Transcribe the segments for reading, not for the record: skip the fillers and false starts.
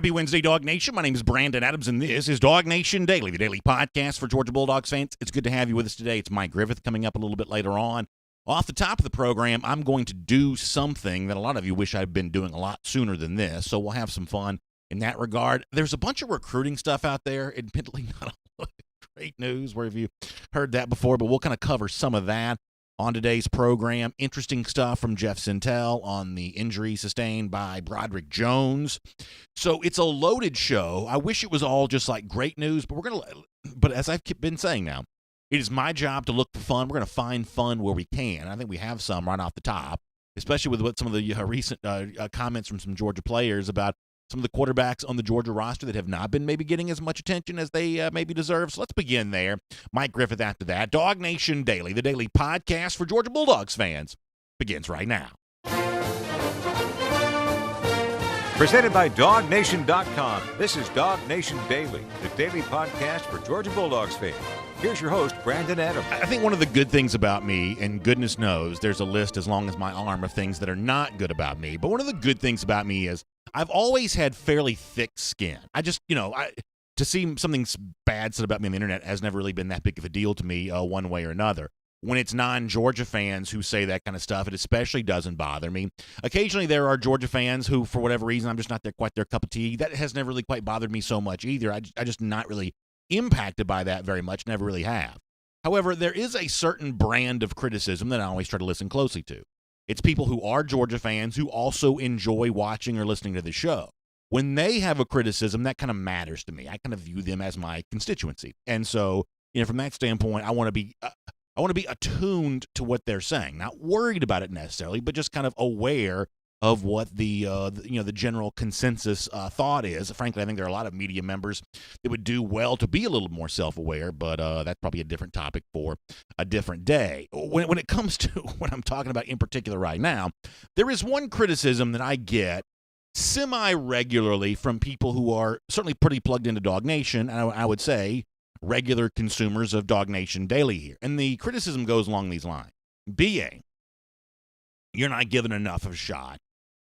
Happy Wednesday, Dog Nation. My name is Brandon Adams, and this is DawgNation Daily, the daily podcast for Georgia Bulldogs fans. It's good to have you with us today. It's Mike Griffith coming up a little bit later on. Off the top of the program, I'm going to do something that a lot of you wish I'd been doing a lot sooner than this, so we'll have some fun in that regard. There's a bunch of recruiting stuff out there, admittedly not a lot of great news. Where have you heard that before? But we'll kind of cover some of that on today's program. Interesting stuff from Jeff Sintel on the injury sustained by Broderick Jones. So it's a loaded show. I wish it was all just like great news, but as I've been saying now, it is my job to look for fun. We're going to find fun where we can. I think we have some right off the top, especially with what some of the recent comments from some Georgia players about some of the quarterbacks on the Georgia roster that have not been maybe getting as much attention as they maybe deserve. So let's begin there. Mike Griffith after that. DawgNation Daily, the daily podcast for Georgia Bulldogs fans, begins right now. Presented by DawgNation.com. This is DawgNation Daily, the daily podcast for Georgia Bulldogs fans. Here's your host, Brandon Adams. I think one of the good things about me, and goodness knows there's a list as long as my arm of things that are not good about me, but one of the good things about me is I've always had fairly thick skin. I just, to see something bad said about me on the internet has never really been that big of a deal to me one way or another. When it's non-Georgia fans who say that kind of stuff, it especially doesn't bother me. Occasionally there are Georgia fans who, for whatever reason, I'm just not quite their cup of tea. That has never really quite bothered me so much either. I just not really impacted by that very much, never really have. However, there is a certain brand of criticism that I always try to listen closely to. It's people who are Georgia fans who also enjoy watching or listening to the show. When they have a criticism, that kind of matters to me. I kind of view them as my constituency. And so, from that standpoint, I want to be attuned to what they're saying. Not worried about it necessarily, but just kind of aware of what the general consensus thought is. Frankly, I think there are a lot of media members that would do well to be a little more self-aware, but that's probably a different topic for a different day. When it comes to what I'm talking about in particular right now, there is one criticism that I get semi-regularly from people who are certainly pretty plugged into DawgNation, and I would say regular consumers of DawgNation Daily here. And the criticism goes along these lines. BA, you're not giving enough of a shot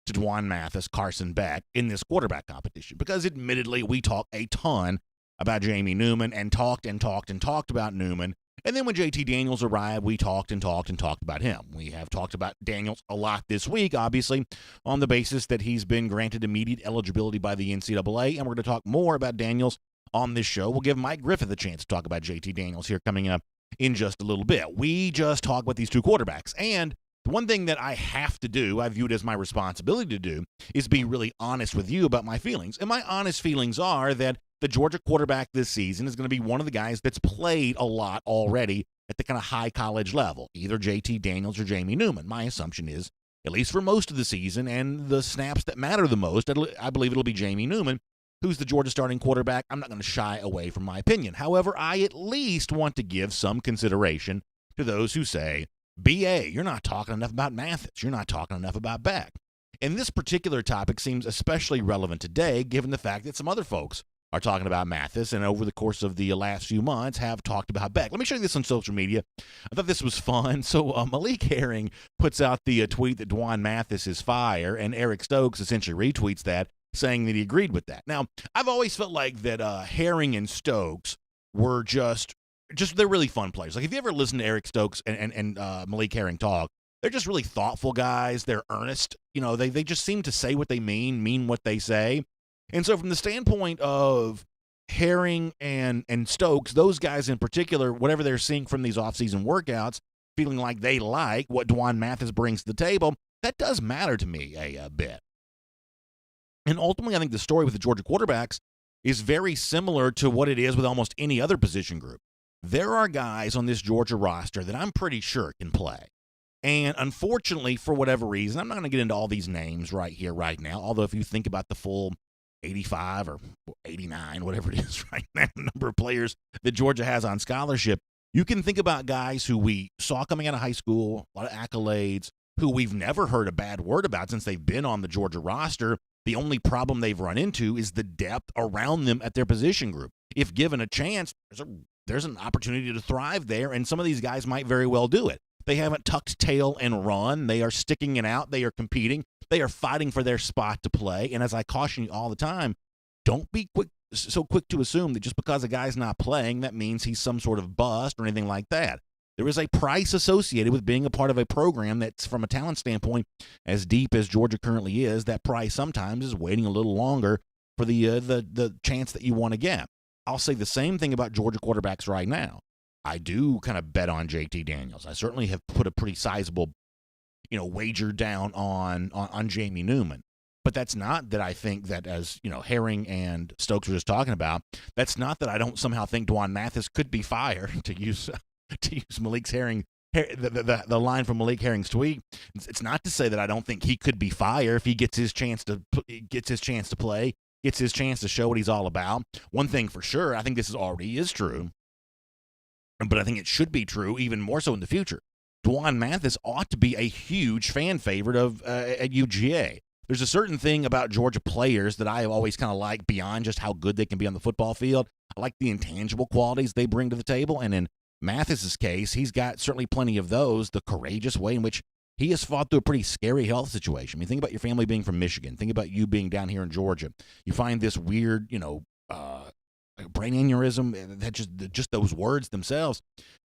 to Mathis, Carson Beck in this quarterback competition, because admittedly we talk a ton about Jamie Newman and talked about Newman. And then when JT Daniels arrived, we talked about him. We have talked about Daniels a lot this week, obviously, on the basis that he's been granted immediate eligibility by the NCAA, and we're going to talk more about Daniels on this show. We'll give Mike Griffith a chance to talk about JT Daniels here coming up in just a little bit. We just talk about these two quarterbacks, and the one thing that I have to do, I view it as my responsibility to do, is be really honest with you about my feelings. And my honest feelings are that the Georgia quarterback this season is going to be one of the guys that's played a lot already at the kind of high college level, either JT Daniels or Jamie Newman. My assumption is, at least for most of the season and the snaps that matter the most, I believe it'll be Jamie Newman, who's the Georgia starting quarterback. I'm not going to shy away from my opinion. However, I at least want to give some consideration to those who say, BA, you're not talking enough about Mathis. You're not talking enough about Beck. And this particular topic seems especially relevant today, given the fact that some other folks are talking about Mathis and over the course of the last few months have talked about Beck. Let me show you this on social media. I thought this was fun. So Malik Herring puts out the tweet that Dwan Mathis is fire, and Eric Stokes essentially retweets that, saying that he agreed with that. Now, I've always felt like that Herring and Stokes were just they're really fun players. Like, if you ever listen to Eric Stokes and Malik Herring talk, they're just really thoughtful guys. They're earnest. They just seem to say what they mean what they say. And so from the standpoint of Herring and Stokes, those guys in particular, whatever they're seeing from these offseason workouts, feeling like they like what Dwan Mathis brings to the table, that does matter to me a bit. And ultimately, I think the story with the Georgia quarterbacks is very similar to what it is with almost any other position group. There are guys on this Georgia roster that I'm pretty sure can play. And unfortunately, for whatever reason, I'm not going to get into all these names right here, right now, although if you think about the full 85 or 89, whatever it is right now, number of players that Georgia has on scholarship, you can think about guys who we saw coming out of high school, a lot of accolades, who we've never heard a bad word about since they've been on the Georgia roster. The only problem they've run into is the depth around them at their position group. If given a chance, there's an opportunity to thrive there, and some of these guys might very well do it. They haven't tucked tail and run. They are sticking it out. They are competing. They are fighting for their spot to play. And as I caution you all the time, don't be so quick to assume that just because a guy's not playing, that means he's some sort of bust or anything like that. There is a price associated with being a part of a program that's, from a talent standpoint, as deep as Georgia currently is. That price sometimes is waiting a little longer for the chance that you want to get. I'll say the same thing about Georgia quarterbacks right now. I do kind of bet on JT Daniels. I certainly have put a pretty sizable, wager down on Jamie Newman. But that's not that I think that, as Herring and Stokes were just talking about, that's not that I don't somehow think Dwan Mathis could be fired, to use Malik's Herring, the line from Malik Herring's tweet. It's not to say that I don't think he could be fired if he gets his chance to play, gets his chance to show what he's all about. One thing for sure, I think this already is true, but I think it should be true even more so in the future. Dwan Mathis ought to be a huge fan favorite at UGA. There's a certain thing about Georgia players that I have always kind of liked beyond just how good they can be on the football field. I like the intangible qualities they bring to the table, and in Mathis's case, he's got certainly plenty of those. The courageous way in which he has fought through a pretty scary health situation. I mean, think about your family being from Michigan. Think about you being down here in Georgia. You find this weird, brain aneurysm. That just those words themselves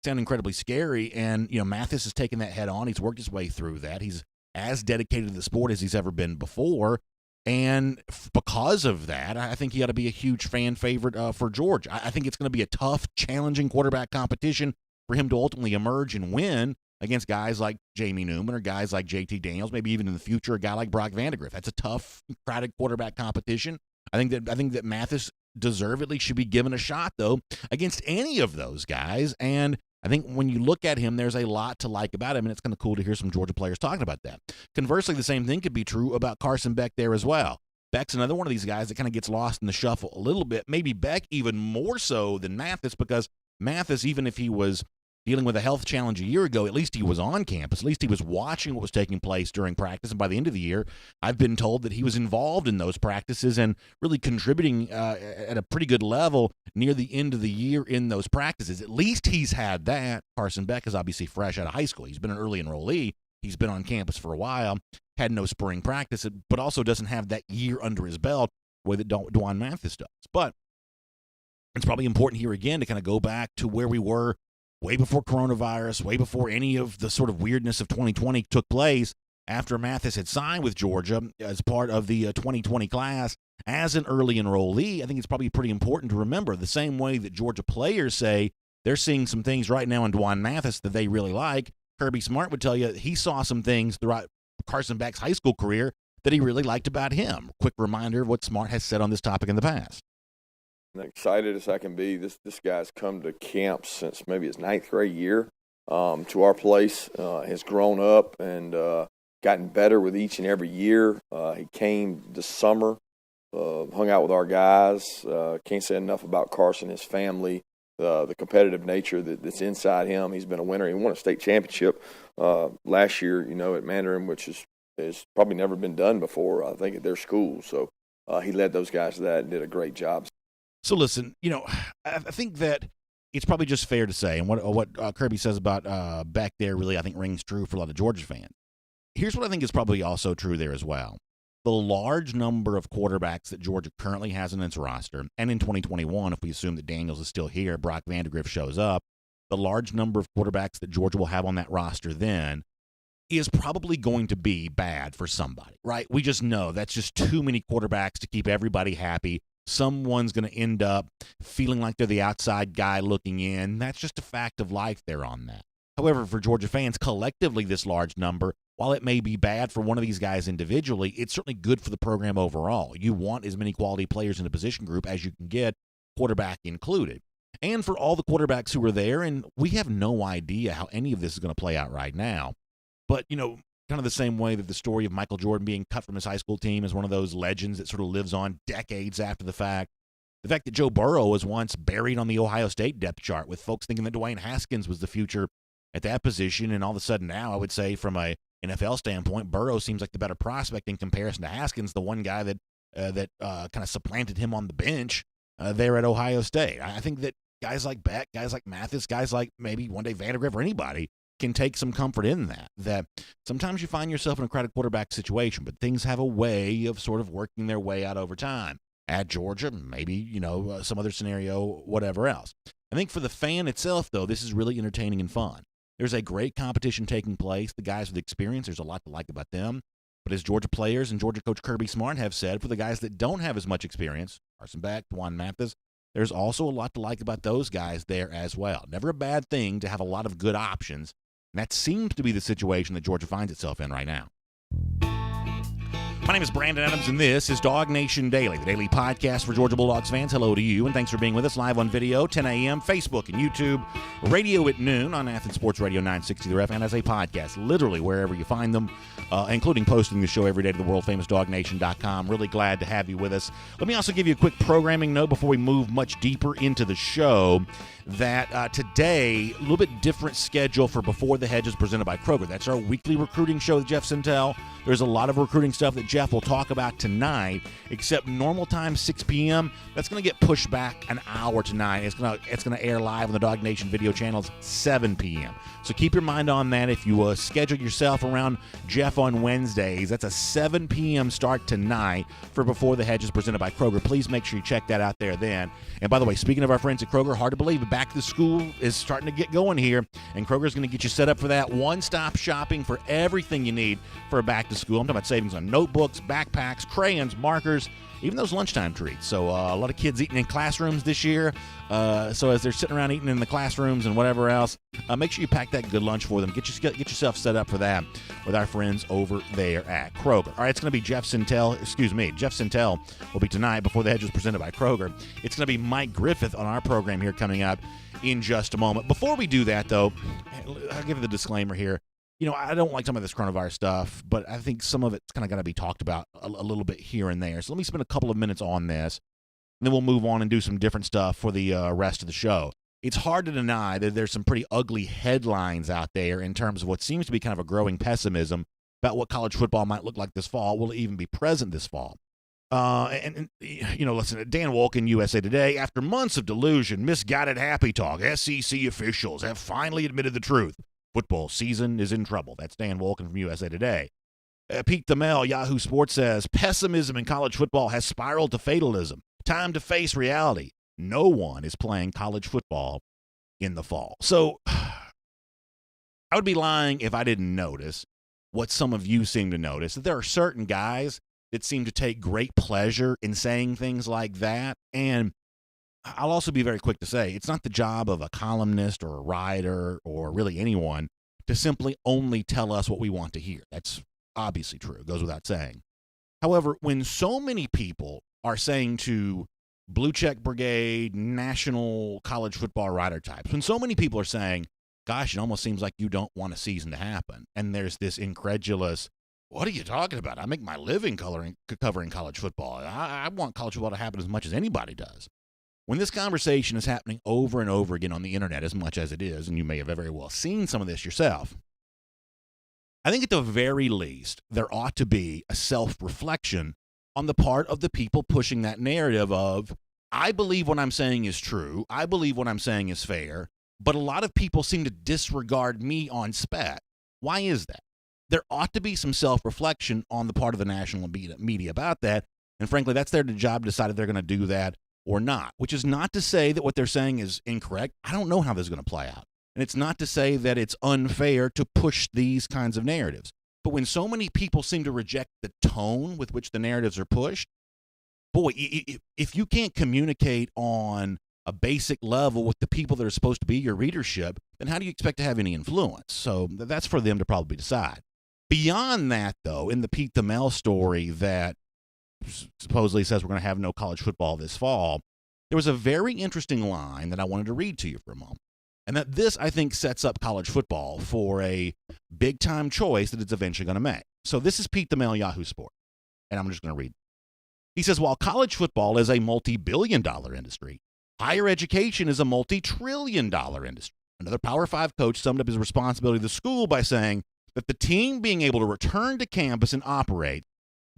sound incredibly scary. And Mathis has taken that head on. He's worked his way through that. He's as dedicated to the sport as he's ever been before. And because of that, I think he ought to be a huge fan favorite for Georgia. I think it's going to be a tough, challenging quarterback competition for him to ultimately emerge and win against guys like Jamie Newman or guys like JT Daniels, maybe even in the future a guy like Brock Vandagriff. That's a tough, crowded quarterback competition. I think that Mathis deservedly should be given a shot, though, against any of those guys. And I think when you look at him, there's a lot to like about him, and it's kind of cool to hear some Georgia players talking about that. Conversely, the same thing could be true about Carson Beck there as well. Beck's another one of these guys that kind of gets lost in the shuffle a little bit, maybe Beck even more so than Mathis, because Mathis, even if he was dealing with a health challenge a year ago, at least he was on campus. At least he was watching what was taking place during practice. And by the end of the year, I've been told that he was involved in those practices and really contributing at a pretty good level near the end of the year in those practices. At least he's had that. Carson Beck is obviously fresh out of high school. He's been an early enrollee. He's been on campus for a while, had no spring practice, but also doesn't have that year under his belt the way that Dwan Mathis does. But it's probably important here again to kind of go back to where we were way before coronavirus, way before any of the sort of weirdness of 2020 took place, after Mathis had signed with Georgia as part of the 2020 class as an early enrollee. I think it's probably pretty important to remember, the same way that Georgia players say they're seeing some things right now in Dwan Mathis that they really like. Kirby Smart would tell you he saw some things throughout Carson Beck's high school career that he really liked about him. Quick reminder of what Smart has said on this topic in the past. Excited as I can be. This guy's come to camp since maybe his 9th grade year to our place. Has grown up and gotten better with each and every year. He came this summer, hung out with our guys. Can't say enough about Carson, his family, the competitive nature that's inside him. He's been a winner. He won a state championship last year, at Mandarin, which has probably never been done before, I think, at their school. So he led those guys to that and did a great job. So listen, I think that it's probably just fair to say, and what Kirby says about Beck there really, I think, rings true for a lot of Georgia fans. Here's what I think is probably also true there as well. The large number of quarterbacks that Georgia currently has in its roster, and in 2021, if we assume that Daniels is still here, Brock Vandagriff shows up, the large number of quarterbacks that Georgia will have on that roster then is probably going to be bad for somebody, right? We just know that's just too many quarterbacks to keep everybody happy. Someone's going to end up feeling like they're the outside guy looking in. That's just a fact of life there on that. However, for Georgia fans, collectively, this large number, while it may be bad for one of these guys individually, it's certainly good for the program overall. You want as many quality players in the position group as you can get, quarterback included. And for all the quarterbacks who are there, and we have no idea how any of this is going to play out right now, but, kind of the same way that the story of Michael Jordan being cut from his high school team is one of those legends that sort of lives on decades after the fact. The fact that Joe Burrow was once buried on the Ohio State depth chart with folks thinking that Dwayne Haskins was the future at that position, and all of a sudden now I would say from a NFL standpoint, Burrow seems like the better prospect in comparison to Haskins, the one guy that kind of supplanted him on the bench there at Ohio State. I think that guys like Beck, guys like Mathis, guys like maybe one day Vandagriff or anybody can take some comfort in that sometimes you find yourself in a crowded quarterback situation, but things have a way of sort of working their way out over time. at Georgia, maybe, some other scenario, whatever else. I think for the fan itself, though, this is really entertaining and fun. There's a great competition taking place. The guys with experience, there's a lot to like about them. But as Georgia players and Georgia coach Kirby Smart have said, for the guys that don't have as much experience, Carson Beck, Mathis, there's also a lot to like about those guys there as well. Never a bad thing to have a lot of good options. And that seems to be the situation that Georgia finds itself in right now. My name is Brandon Adams, and this is DawgNation Daily, the daily podcast for Georgia Bulldogs fans. Hello to you, and thanks for being with us live on video, 10 a.m., Facebook and YouTube, radio at noon on Athens Sports Radio 960 The Ref, and as a podcast, literally wherever you find them, including posting the show every day to the world-famous DawgNation.com. Really glad to have you with us. Let me also give you a quick programming note before we move much deeper into the show, that today, a little bit different schedule for Before the Hedges presented by Kroger. That's our weekly recruiting show with Jeff Sintel. There's a lot of recruiting stuff that Jeff will talk about tonight, except normal time, 6 p.m. That's going to get pushed back an hour tonight. It's going to air live on the DawgNation video channels, 7 p.m. So keep your mind on that. If you schedule yourself around Jeff on Wednesdays, that's a 7 p.m. start tonight for Before the Hedges presented by Kroger. Please make sure you check that out there then. And by the way, speaking of our friends at Kroger, hard to believe, back to school is starting to get going here, and Kroger's going to get you set up for that. One-stop shopping for everything you need for a back to school. I'm talking about savings on notebooks, backpacks, crayons, markers, even those lunchtime treats. So a lot of kids eating in classrooms this year. So as they're sitting around eating in the classrooms and whatever else, make sure you pack that good lunch for them. Get yourself set up for that with our friends over there at Kroger. All right, it's going to be Jeff Sintel will be tonight Before the Hedges presented by Kroger. It's going to be Mike Griffith on our program here coming up in just a moment. Before we do that, though, I'll give you the disclaimer here. I don't like some of this coronavirus stuff, but I think some of it's kind of got to be talked about a little bit here and there. So let me spend a couple of minutes on this, and then we'll move on and do some different stuff for the rest of the show. It's hard to deny that there's some pretty ugly headlines out there in terms of what seems to be kind of a growing pessimism about what college football might look like this fall. Will it even be present this fall? Listen, Dan Wolken, USA Today, after months of delusion, misguided happy talk, SEC officials have finally admitted the truth. Football season is in trouble. That's Dan Wolken from USA Today. Pete Thamel, Yahoo Sports says, pessimism in college football has spiraled to fatalism. Time to face reality. No one is playing college football in the fall. So I would be lying if I didn't notice what some of you seem to notice, that there are certain guys that seem to take great pleasure in saying things like that. And I'll also be very quick to say it's not the job of a columnist or a writer or really anyone to simply only tell us what we want to hear. That's obviously true. It goes without saying. However, when so many people are saying to Blue Check Brigade, national college football writer types, when so many people are saying, gosh, it almost seems like you don't want a season to happen, and there's this incredulous, what are you talking about? I make my living covering college football. I want college football to happen as much as anybody does. When this conversation is happening over and over again on the internet, as much as it is, and you may have very well seen some of this yourself, I think at the very least, there ought to be a self-reflection on the part of the people pushing that narrative of, I believe what I'm saying is true, I believe what I'm saying is fair, but a lot of people seem to disregard me on spec. Why is that? There ought to be some self-reflection on the part of the national media about that, and frankly, that's their job to decide if they're going to do that or not, which is not to say that what they're saying is incorrect. I don't know how this is going to play out. And it's not to say that it's unfair to push these kinds of narratives. But when so many people seem to reject the tone with which the narratives are pushed, boy, if you can't communicate on a basic level with the people that are supposed to be your readership, then how do you expect to have any influence? So that's for them to probably decide. Beyond that, though, in the Pete Thamel story that supposedly says we're going to have no college football this fall, there was a very interesting line that I wanted to read to you for a moment. And that this, I think, sets up college football for a big-time choice that it's eventually going to make. So this is Pete Thamel, Yahoo Sports, and I'm just going to read. He says, while college football is a multi-billion-dollar industry, higher education is a multi-trillion-dollar industry. Another Power 5 coach summed up his responsibility to the school by saying that the team being able to return to campus and operate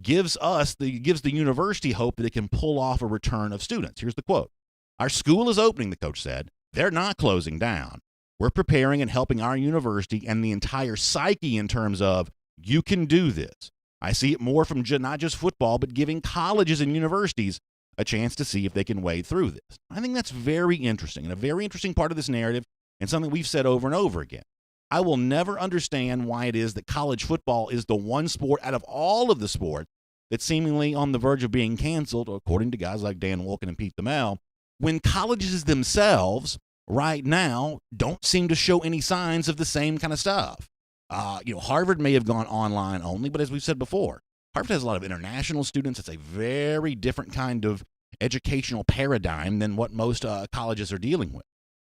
gives the university hope that it can pull off a return of students. Here's the quote. Our school is opening, the coach said. They're not closing down. We're preparing and helping our university and the entire psyche in terms of, you can do this. I see it more from not just football, but giving colleges and universities a chance to see if they can wade through this. I think that's very interesting and a very interesting part of this narrative and something we've said over and over again. I will never understand why it is that college football is the one sport out of all of the sports that's seemingly on the verge of being canceled, according to guys like Dan Wolken and Pete Thamel, when colleges themselves right now don't seem to show any signs of the same kind of stuff. Harvard may have gone online only, but as we've said before, Harvard has a lot of international students. It's a very different kind of educational paradigm than what most colleges are dealing with.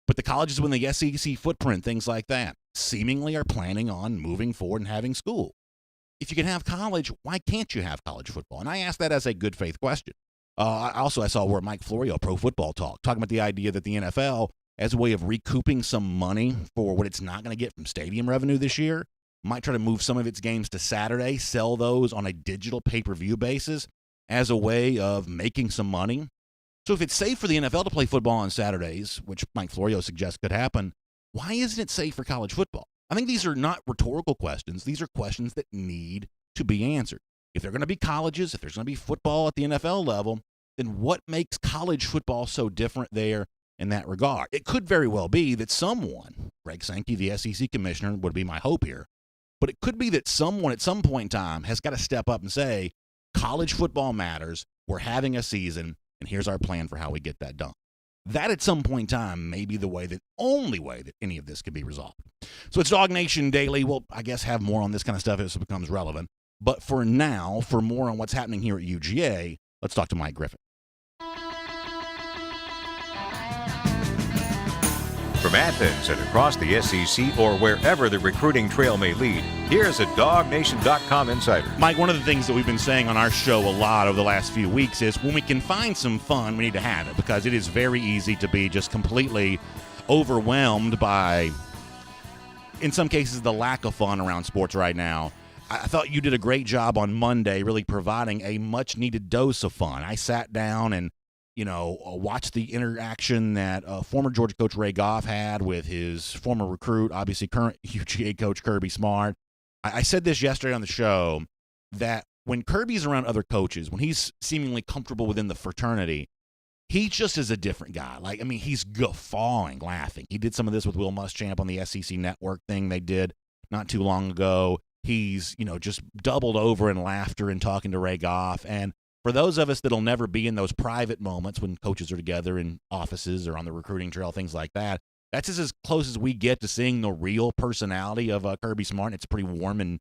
But the colleges with the SEC footprint, things like that, seemingly are planning on moving forward and having school. If you can have college, why can't you have college football? And I ask that as a good faith question. I saw where Mike Florio, Pro Football Talk, talking about the idea that the NFL, as a way of recouping some money for what it's not going to get from stadium revenue this year, might try to move some of its games to Saturday, sell those on a digital pay-per-view basis as a way of making some money. So if it's safe for the NFL to play football on Saturdays, which Mike Florio suggests could happen, why isn't it safe for college football? I think these are not rhetorical questions. These are questions that need to be answered. If they're going to be colleges, if there's going to be football at the NFL level, then what makes college football so different there in that regard? It could very well be that someone, Greg Sankey, the SEC commissioner, would be my hope here, but it could be that someone at some point in time has got to step up and say, college football matters, we're having a season, and here's our plan for how we get that done. That at some point in time may be the only way that any of this can be resolved. So it's DawgNation Daily. We'll, I guess, have more on this kind of stuff as it becomes relevant. But for now, for more on what's happening here at UGA, let's talk to Mike Griffin. From Athens and across the SEC or wherever the recruiting trail may lead, here's a DawgNation.com insider. Mike, one of the things that we've been saying on our show a lot over the last few weeks is when we can find some fun, we need to have it, because it is very easy to be just completely overwhelmed by, in some cases, the lack of fun around sports right now. I thought you did a great job on Monday really providing a much-needed dose of fun. I sat down and watch the interaction that former Georgia coach Ray Goff had with his former recruit, obviously current UGA coach Kirby Smart. I said this yesterday on the show that when Kirby's around other coaches, when he's seemingly comfortable within the fraternity, he just is a different guy. He's guffawing, laughing. He did some of this with Will Muschamp on the SEC Network thing they did not too long ago. He's, just doubled over in laughter and talking to Ray Goff. And for those of us that'll never be in those private moments when coaches are together in offices or on the recruiting trail, things like that, that's just as close as we get to seeing the real personality of Kirby Smart. It's a pretty warm and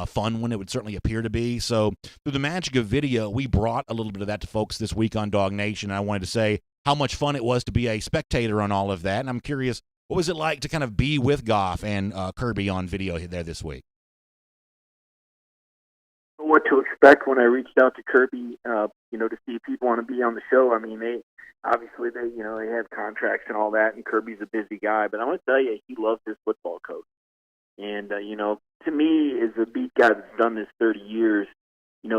fun one, it would certainly appear to be. So through the magic of video, we brought a little bit of that to folks this week on DawgNation. I wanted to say how much fun it was to be a spectator on all of that. And I'm curious, what was it like to kind of be with Goff and Kirby on video there this week? What to expect when I reached out to Kirby, to see if he'd want to be on the show. I mean, they have contracts and all that, and Kirby's a busy guy. But I want to tell you, he loves his football coach. And, to me, as a beat guy that's done this 30 years,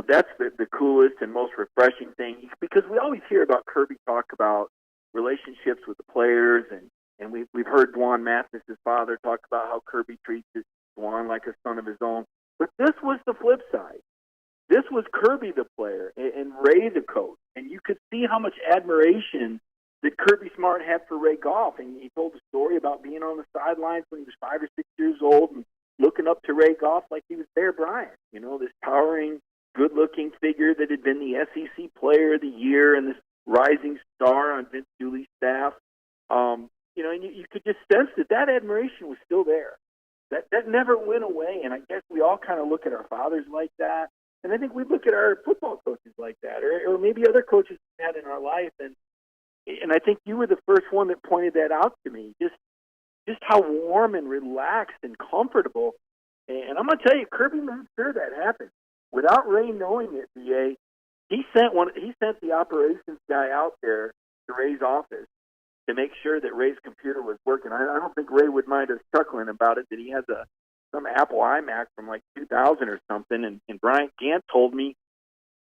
that's the coolest and most refreshing thing. Because we always hear about Kirby talk about relationships with the players, and we've heard Dwan Mathis, his father, talk about how Kirby treats Dwan like a son of his own. But this was the flip side. This was Kirby the player and Ray the coach. And you could see how much admiration that Kirby Smart had for Ray Goff. And he told a story about being on the sidelines when he was 5 or 6 years old and looking up to Ray Goff like he was Bear Bryant, this towering, good-looking figure that had been the SEC Player of the Year and this rising star on Vince Dooley's staff. And you could just sense that admiration was still there. That never went away. And I guess we all kind of look at our fathers like that. And I think we look at our football coaches like that, or maybe other coaches we've had in our life. And I think you were the first one that pointed that out to me, just how warm and relaxed and comfortable. And I'm going to tell you, Kirby made sure that happened. Without Ray knowing it, BA, he sent the operations guy out there to Ray's office to make sure that Ray's computer was working. I don't think Ray would mind us chuckling about it, that he has some Apple iMac from like 2000 or something, and Bryant Gant told me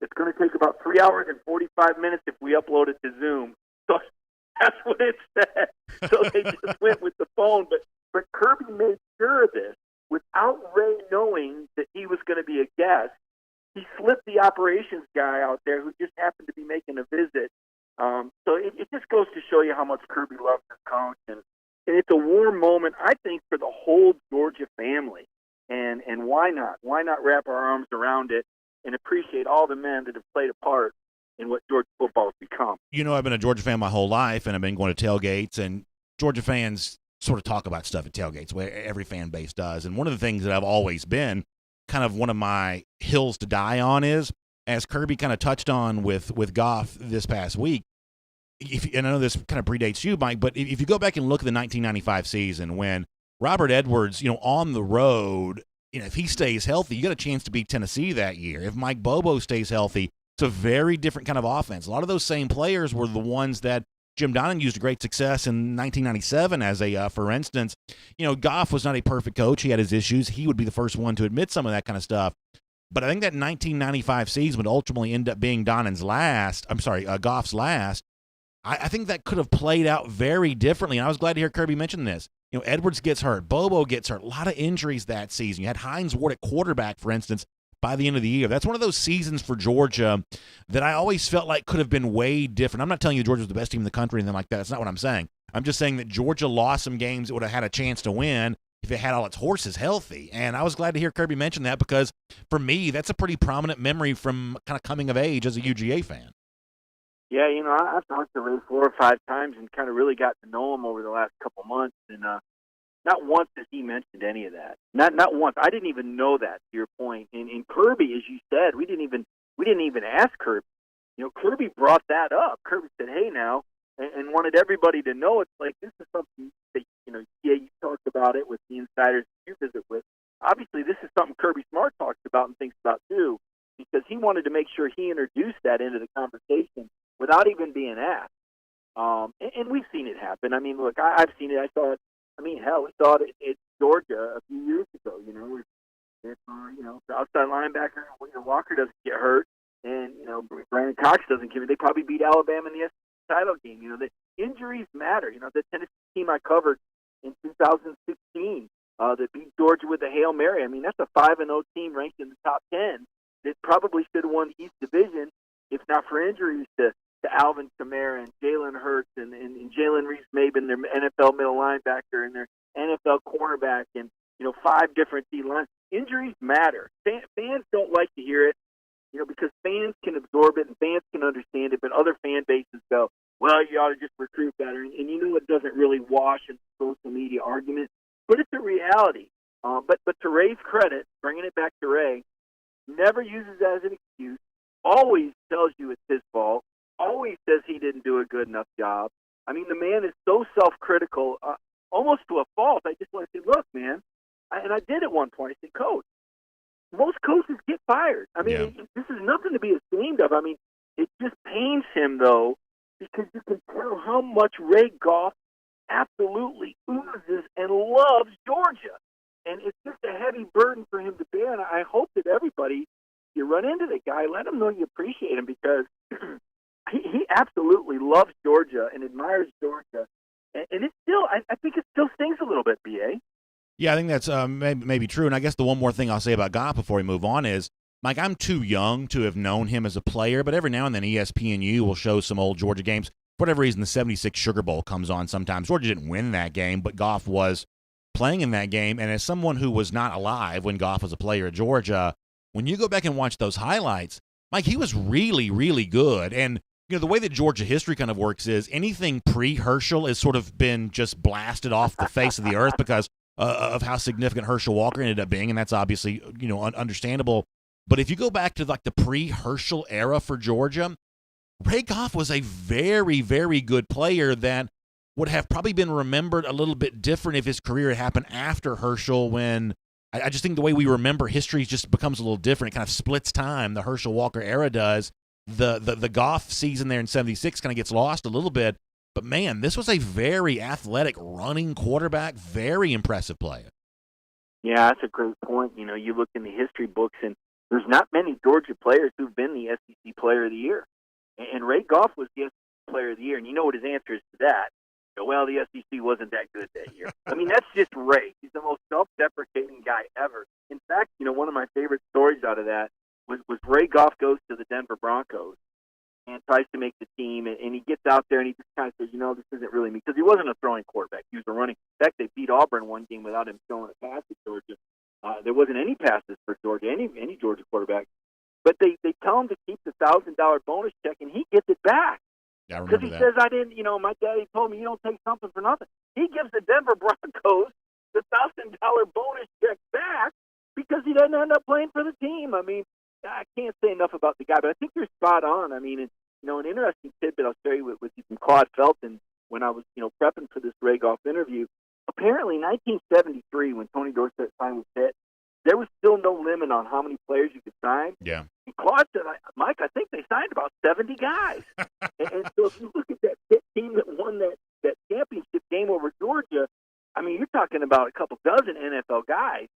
it's going to take about 3 hours and 45 minutes if we upload it to Zoom. So that's what it said. So they just went with the phone. But Kirby made sure of this without Ray knowing that he was going to be a guest. he slipped the operations guy out there who just happened to be making a visit. So it just goes to show you how much Kirby loves his coach, and it's a warm moment, I think, for the whole Georgia family. And why not? Why not wrap our arms around it and appreciate all the men that have played a part in what Georgia football has become? You know, I've been a Georgia fan my whole life, and I've been going to tailgates, and Georgia fans sort of talk about stuff at tailgates, where every fan base does. And one of the things that I've always been kind of one of my hills to die on is, as Kirby kind of touched on with Goff this past week, and I know this kind of predates you, Mike, but if you go back and look at the 1995 season when Robert Edwards, on the road, if he stays healthy, you got a chance to beat Tennessee that year. If Mike Bobo stays healthy, it's a very different kind of offense. A lot of those same players were the ones that Jim Donnan used to great success in 1997 as for instance, Goff was not a perfect coach. He had his issues. He would be the first one to admit some of that kind of stuff. But I think that 1995 season would ultimately end up being Goff's last. I think that could have played out very differently, and I was glad to hear Kirby mention this. Edwards gets hurt. Bobo gets hurt. A lot of injuries that season. You had Hines Ward at quarterback, for instance, by the end of the year. That's one of those seasons for Georgia that I always felt like could have been way different. I'm not telling you Georgia was the best team in the country or anything like that. That's not what I'm saying. I'm just saying that Georgia lost some games it would have had a chance to win if it had all its horses healthy. And I was glad to hear Kirby mention that because, for me, that's a pretty prominent memory from kind of coming of age as a UGA fan. Yeah, I've talked to Ray 4 or 5 times and kind of really got to know him over the last couple months, and not once has he mentioned any of that. Not once. I didn't even know that, to your point. And Kirby, as you said, we didn't even ask Kirby. Kirby brought that up. Kirby said, "Hey, now," and wanted everybody to know it's like this is something that you talked about it with the insiders you visit with. Obviously, this is something Kirby Smart talks about and thinks about too, because he wanted to make sure he introduced that into the conversation without even being asked. And we've seen it happen. I mean, look, I've seen it. I saw it. I mean, hell, we saw it at Georgia a few years ago. If the outside linebacker Walker doesn't get hurt, and Brandon Cox doesn't give it, they probably beat Alabama in the SEC title game. The injuries matter. The Tennessee team I covered in 2016 that beat Georgia with a Hail Mary. I mean, that's a 5-0 team ranked in the top 10 that probably should have won the East Division if not for injuries to Alvin Kamara and Jalen Hurts and Jalen Reese-Maben, their NFL middle linebacker, and their NFL cornerback, and 5 different D-lines. Injuries matter. Fans don't like to hear it, because fans can absorb it and fans can understand it, but other fan bases go, well, you ought to just recruit better. And it doesn't really wash in social media argument, but it's a reality. But to Ray's credit, bringing it back to Ray, never uses that as an excuse, always tells you it's his fault, always says he didn't do a good enough job. I mean, the man is so self-critical, almost to a fault. I just want to say, look, man, and I did at one point, I said, Coach, most coaches get fired. I mean, This is nothing to be ashamed of. I mean, it just pains him, though, because you can tell how much Ray Goff absolutely oozes and loves Georgia. And it's just a heavy burden for him to bear, and I hope that everybody, you run into the guy, let him know you appreciate him, because he absolutely loves Georgia and admires Georgia. And it's still, I think it still stings a little bit, B.A. Yeah, I think that's maybe true. And I guess the one more thing I'll say about Goff before we move on is, Mike, I'm too young to have known him as a player, but every now and then ESPNU will show some old Georgia games. For whatever reason, the 76 Sugar Bowl comes on sometimes. Georgia didn't win that game, but Goff was playing in that game. And as someone who was not alive when Goff was a player at Georgia, when you go back and watch those highlights, Mike, he was really, really good. And the way that Georgia history kind of works is anything pre-Herschel has sort of been just blasted off the face of the earth because of how significant Herschel Walker ended up being, and that's obviously, understandable. But if you go back to like the pre-Herschel era for Georgia, Ray Goff was a very, very good player that would have probably been remembered a little bit different if his career had happened after Herschel, when I just think the way we remember history just becomes a little different. It kind of splits time. The Herschel Walker era does. The Goff season there in 76 kind of gets lost a little bit. But, man, this was a very athletic running quarterback, very impressive player. Yeah, that's a great point. You look in the history books, and there's not many Georgia players who've been the SEC Player of the Year. And Ray Goff was the SEC Player of the Year. And you know what his answer is to that? Well, the SEC wasn't that good that year. I mean, that's just Ray. He's the most self-deprecating guy ever. In fact, one of my favorite stories out of that, was Ray Goff goes to the Denver Broncos and tries to make the team, and he gets out there and he just kind of says, this isn't really me, because he wasn't a throwing quarterback. He was a running. In fact, they beat Auburn one game without him throwing a pass at Georgia. There wasn't any passes for Georgia, any Georgia quarterback. But they tell him to keep the $1,000 bonus check, and he gets it back. Yeah, because he says, I didn't, my daddy told me you don't take something for nothing. He gives the Denver Broncos the $1,000 bonus check back because he doesn't end up playing for the team. I mean, I can't say enough about the guy, but I think you're spot on. I mean, an interesting tidbit I'll share you with from Claude Felton when I was, prepping for this Ray Goff interview. Apparently, in 1973, when Tony Dorsett signed with Pitt, there was still no limit on how many players you could sign. Yeah. And Claude said, Mike, I think they signed about 70 guys. and so if you look at that Pitt team that won that championship game over Georgia, I mean, you're talking about a couple dozen NFL guys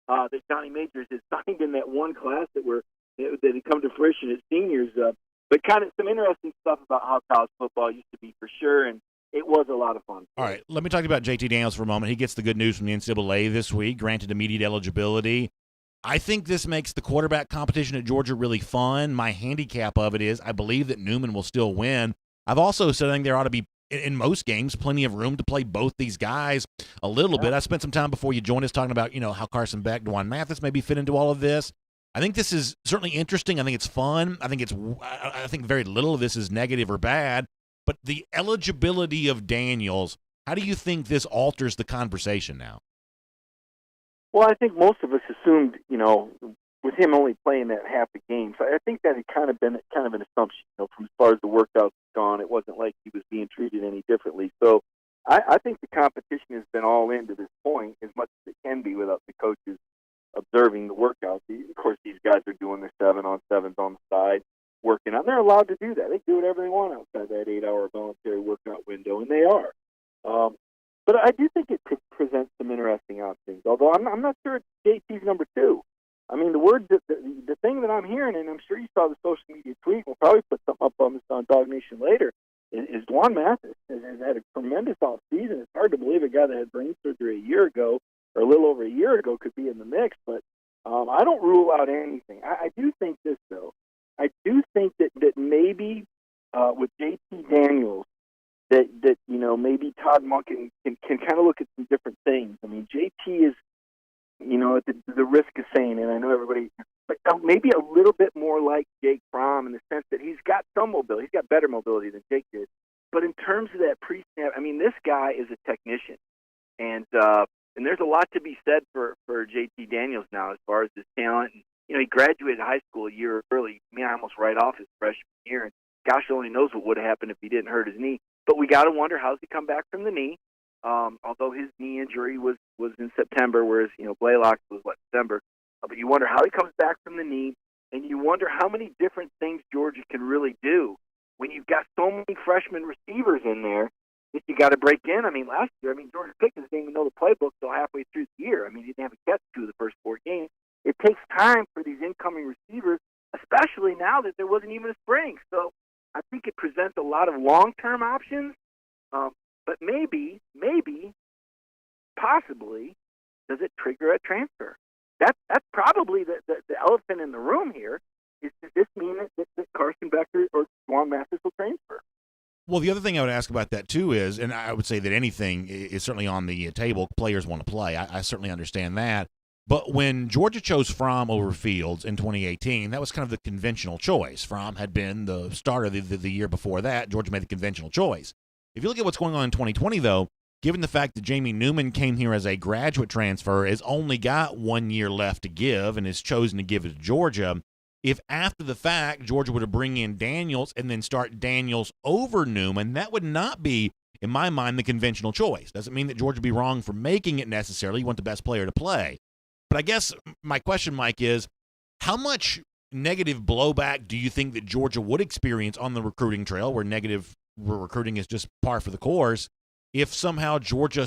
that Johnny Majors has signed in that one class that had come to fruition as seniors. But kind of some interesting stuff about how college football used to be for sure, and it was a lot of fun. All right, let me talk about JT Daniels for a moment. He gets the good news from the NCAA this week, granted immediate eligibility. I think this makes the quarterback competition at Georgia really fun. My handicap of it is I believe that Newman will still win. I've also said I think there ought to be, in most games, plenty of room to play both these guys a little bit. I spent some time before you joined us talking about, how Carson Beck, DeJuan Mathis maybe fit into all of this. I think this is certainly interesting. I think it's fun. I think very little of this is negative or bad. But the eligibility of Daniels, how do you think this alters the conversation now? Well, I think most of us assumed, with him only playing that half the game. So I think that had kind of been an assumption, from as far as the workout's gone. It wasn't like he was being treated any differently. So I think the competition has been all in to this point, as much as it can be without the coaches observing the workouts. Of course, these guys are doing their 7-on-7s on the side, working out. They're allowed to do that. They do whatever they want outside that 8-hour voluntary workout window, and they are. But I do think it could present some interesting options, although I'm not sure it's JT's number 2. I mean, the thing that I'm hearing, and I'm sure you saw the social media tweet, we'll probably put something up on DawgNation later, is DeJuan Mathis has had a tremendous offseason. It's hard to believe a guy that had brain surgery a year ago, or a little over a year ago, could be in the mix, but I don't rule out anything. I do think this, though. I do think that maybe with JT Daniels, that maybe Todd Monken can kind of look at some different things. I mean, JT is, at the risk of saying it, I know everybody, but maybe a little bit more like Jake Fromm in the sense that he's got some mobility. He's got better mobility than Jake did. But in terms of that pre-snap, I mean, this guy is a technician. And there's a lot to be said for JT Daniels now as far as his talent. And, he graduated high school a year early. Almost right off his freshman year. And gosh only knows what would have happened if he didn't hurt his knee. But we got to wonder, how's he come back from the knee? Although his knee injury was in September, whereas, Blaylock's was, December. But you wonder how he comes back from the knee, and you wonder how many different things Georgia can really do when you've got so many freshman receivers in there that you got to break in. Last year, Georgia Pickens didn't even know the playbook until halfway through the year. He didn't have a catch to the first 4 games. It takes time for these incoming receivers, especially now that there wasn't even a spring. So I think it presents a lot of long-term options, but maybe, possibly, does it trigger a transfer? That's probably the elephant in the room here. Does this mean that Carson Beck or DeJuan Mathis will transfer? Well, the other thing I would ask about that, too, is, and I would say that anything is certainly on the table. Players want to play. I certainly understand that. But when Georgia chose Fromm over Fields in 2018, that was kind of the conventional choice. Fromm had been the starter the year before that. Georgia made the conventional choice. If you look at what's going on in 2020, though, given the fact that Jamie Newman came here as a graduate transfer, has only got 1 year left to give and has chosen to give it to Georgia, if after the fact Georgia were to bring in Daniels and then start Daniels over Newman, that would not be, in my mind, the conventional choice. Doesn't mean that Georgia would be wrong for making it necessarily. You want the best player to play. But I guess my question, Mike, is how much negative blowback do you think that Georgia would experience on the recruiting trail, where recruiting is just par for the course, if somehow Georgia,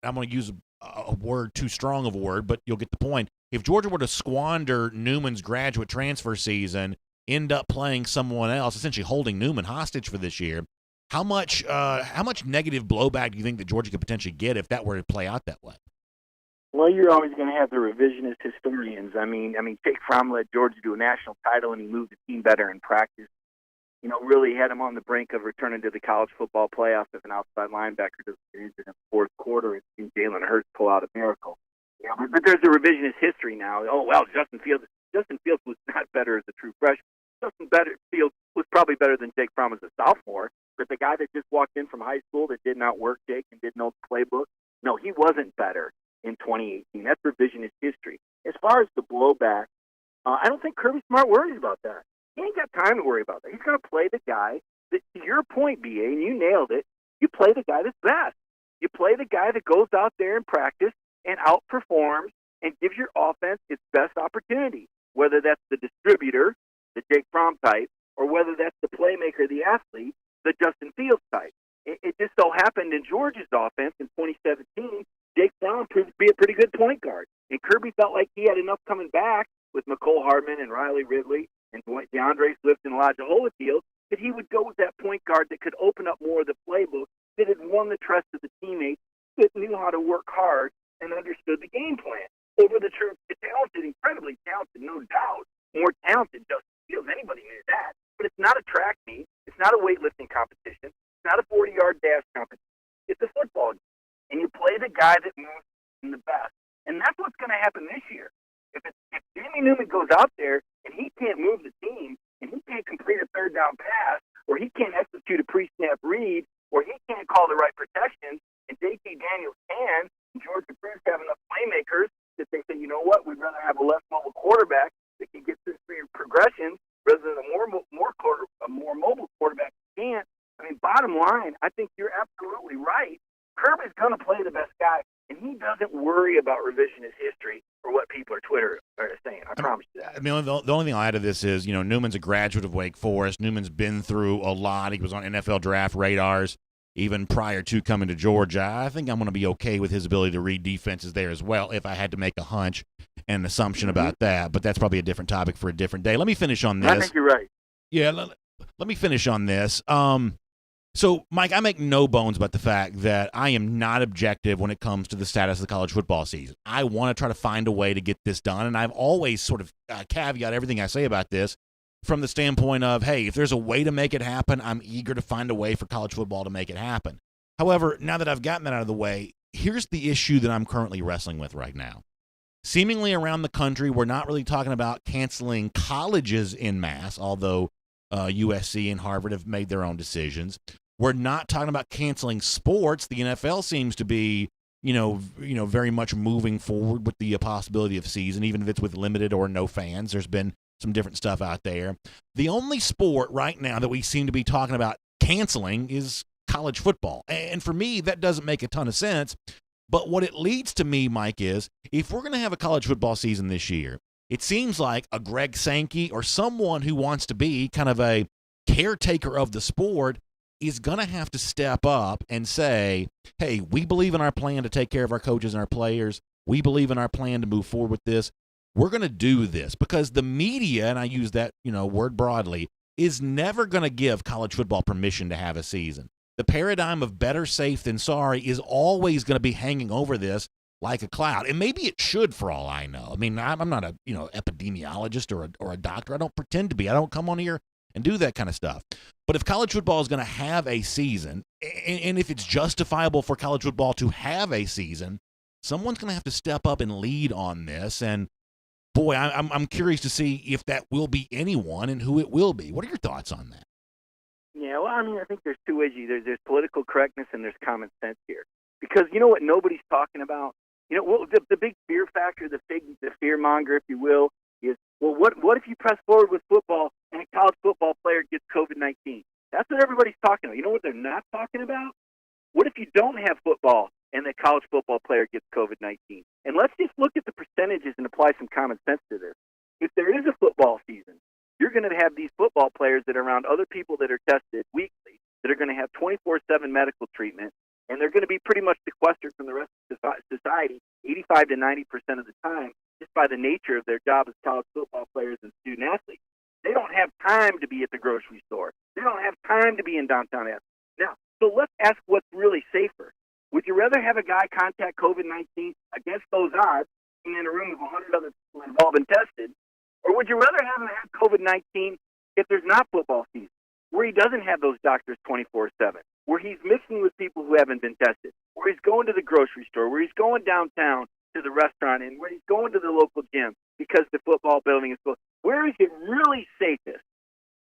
I'm going to use a word too strong of a word, but you'll get the point. If Georgia were to squander Newman's graduate transfer season, end up playing someone else, essentially holding Newman hostage for this year, how much negative blowback do you think that Georgia could potentially get if that were to play out that way? Well, you're always going to have the revisionist historians. I mean, Jake Fromm led Georgia to a national title, and he moved the team better in practice. Really had him on the brink of returning to the college football playoff if an outside linebacker doesn't get injured in the fourth quarter and see Jalen Hurts pull out a miracle. But there's a revisionist history now. Oh, well, Justin Fields was not better as a true freshman. Fields was probably better than Jake Fromm as a sophomore, but the guy that just walked in from high school that did not work, Jake, and didn't know the playbook, no, he wasn't better in 2018. That's revisionist history. As far as the blowback, I don't think Kirby Smart worries about that. He ain't got time to worry about that. He's going to play the guy that, to your point, BA, and you nailed it, you play the guy that's best. You play the guy that goes out there and practice and outperforms and gives your offense its best opportunity, whether that's the distributor, the Jake Fromm type, or whether that's the playmaker, the athlete, the Justin Fields type. It just so happened in Georgia's offense in 2017, Jake Fromm proved to be a pretty good point guard. And Kirby felt like he had enough coming back with McCole Hardman and Riley Ridley and DeAndre Swift and Elijah Holyfield that he would go with that point guard that could open up more of the playbook, that had won the trust of the teammates, that knew how to work hard and understood the game plan. Over the talented, incredibly talented, no doubt, more talented Justin Fields. Anybody knew that. But it's not a track meet. It's not a weightlifting competition. It's not a 40-yard dash competition. It's a football game. And you play the guy that moves in the best. And that's what's going to happen this year. If Jamie Newman goes out there and he can't move the team, and he can't complete a third down pass, or he can't execute a pre-snap read, or he can't call the right protections, and JT Daniels can, and Georgia Cruz have enough playmakers that they say, you know what, we'd rather have a less mobile quarterback that can get through three progressions rather than a more mobile quarterback who can't. I mean, bottom line, I think you're absolutely right. Kirby's going to play the best guy, and he doesn't worry about revisionist history or what people on Twitter are saying. I promise you that. I mean, the only thing I'll add to this is, Newman's a graduate of Wake Forest. Newman's been through a lot. He was on NFL draft radars even prior to coming to Georgia. I think I'm going to be okay with his ability to read defenses there as well if I had to make a hunch and an assumption about that. But that's probably a different topic for a different day. Let me finish on this. I think you're right. Yeah, let me finish on this. So, Mike, I make no bones about the fact that I am not objective when it comes to the status of the college football season. I want to try to find a way to get this done, and I've always sort of caveat everything I say about this from the standpoint of, hey, if there's a way to make it happen, I'm eager to find a way for college football to make it happen. However, now that I've gotten that out of the way, here's the issue that I'm currently wrestling with right now. Seemingly around the country, we're not really talking about canceling colleges en masse, although USC and Harvard have made their own decisions. We're not talking about canceling sports. The NFL seems to be, very much moving forward with the possibility of season, even if it's with limited or no fans. There's been some different stuff out there. The only sport right now that we seem to be talking about canceling is college football. And for me, that doesn't make a ton of sense. But what it leads to me, Mike, is if we're going to have a college football season this year, it seems like a Greg Sankey or someone who wants to be kind of a caretaker of the sport is going to have to step up and say, hey, we believe in our plan to take care of our coaches and our players. We believe in our plan to move forward with this. We're going to do this because the media, and I use that, word broadly, is never going to give college football permission to have a season. The paradigm of better safe than sorry is always going to be hanging over this like a cloud. And maybe it should, for all I know. I mean, I'm not a epidemiologist or a doctor. I don't pretend to be. I don't come on here and do that kind of stuff. But if college football is going to have a season, and if it's justifiable for college football to have a season, someone's going to have to step up and lead on this. And boy, I'm curious to see if that will be anyone and who it will be. What are your thoughts on that? Yeah, well, I mean, I think there's two ways. There's political correctness and there's common sense here. Because you know what nobody's talking about? The big fear factor, the fear monger, if you will, is, well, what if you press forward with football and a college football player gets COVID-19? That's what everybody's talking about. You know what they're not talking about? What if you don't have football and the college football player gets COVID-19? And let's just look at the percentages and apply some common sense to this. If there is a football season, you're going to have these football players that are around other people that are tested weekly, that are going to have 24/7 medical treatment, and they're going to be pretty much sequestered from the rest of society 85 to 90% of the time, just by the nature of their job as college football players and student athletes. They don't have time to be at the grocery store. They don't have time to be in downtown Athens. Now, so let's ask what's really safer. Would you rather have a guy contact COVID-19 against those odds and in a room of 100 other people who have all been tested? Or would you rather have him have COVID-19 if there's not football season, where he doesn't have those doctors 24/7, where he's mixing with people who haven't been tested, where he's going to the grocery store, where he's going downtown to the restaurant, and where he's going to the local gym because the football building is closed? Where is it really safest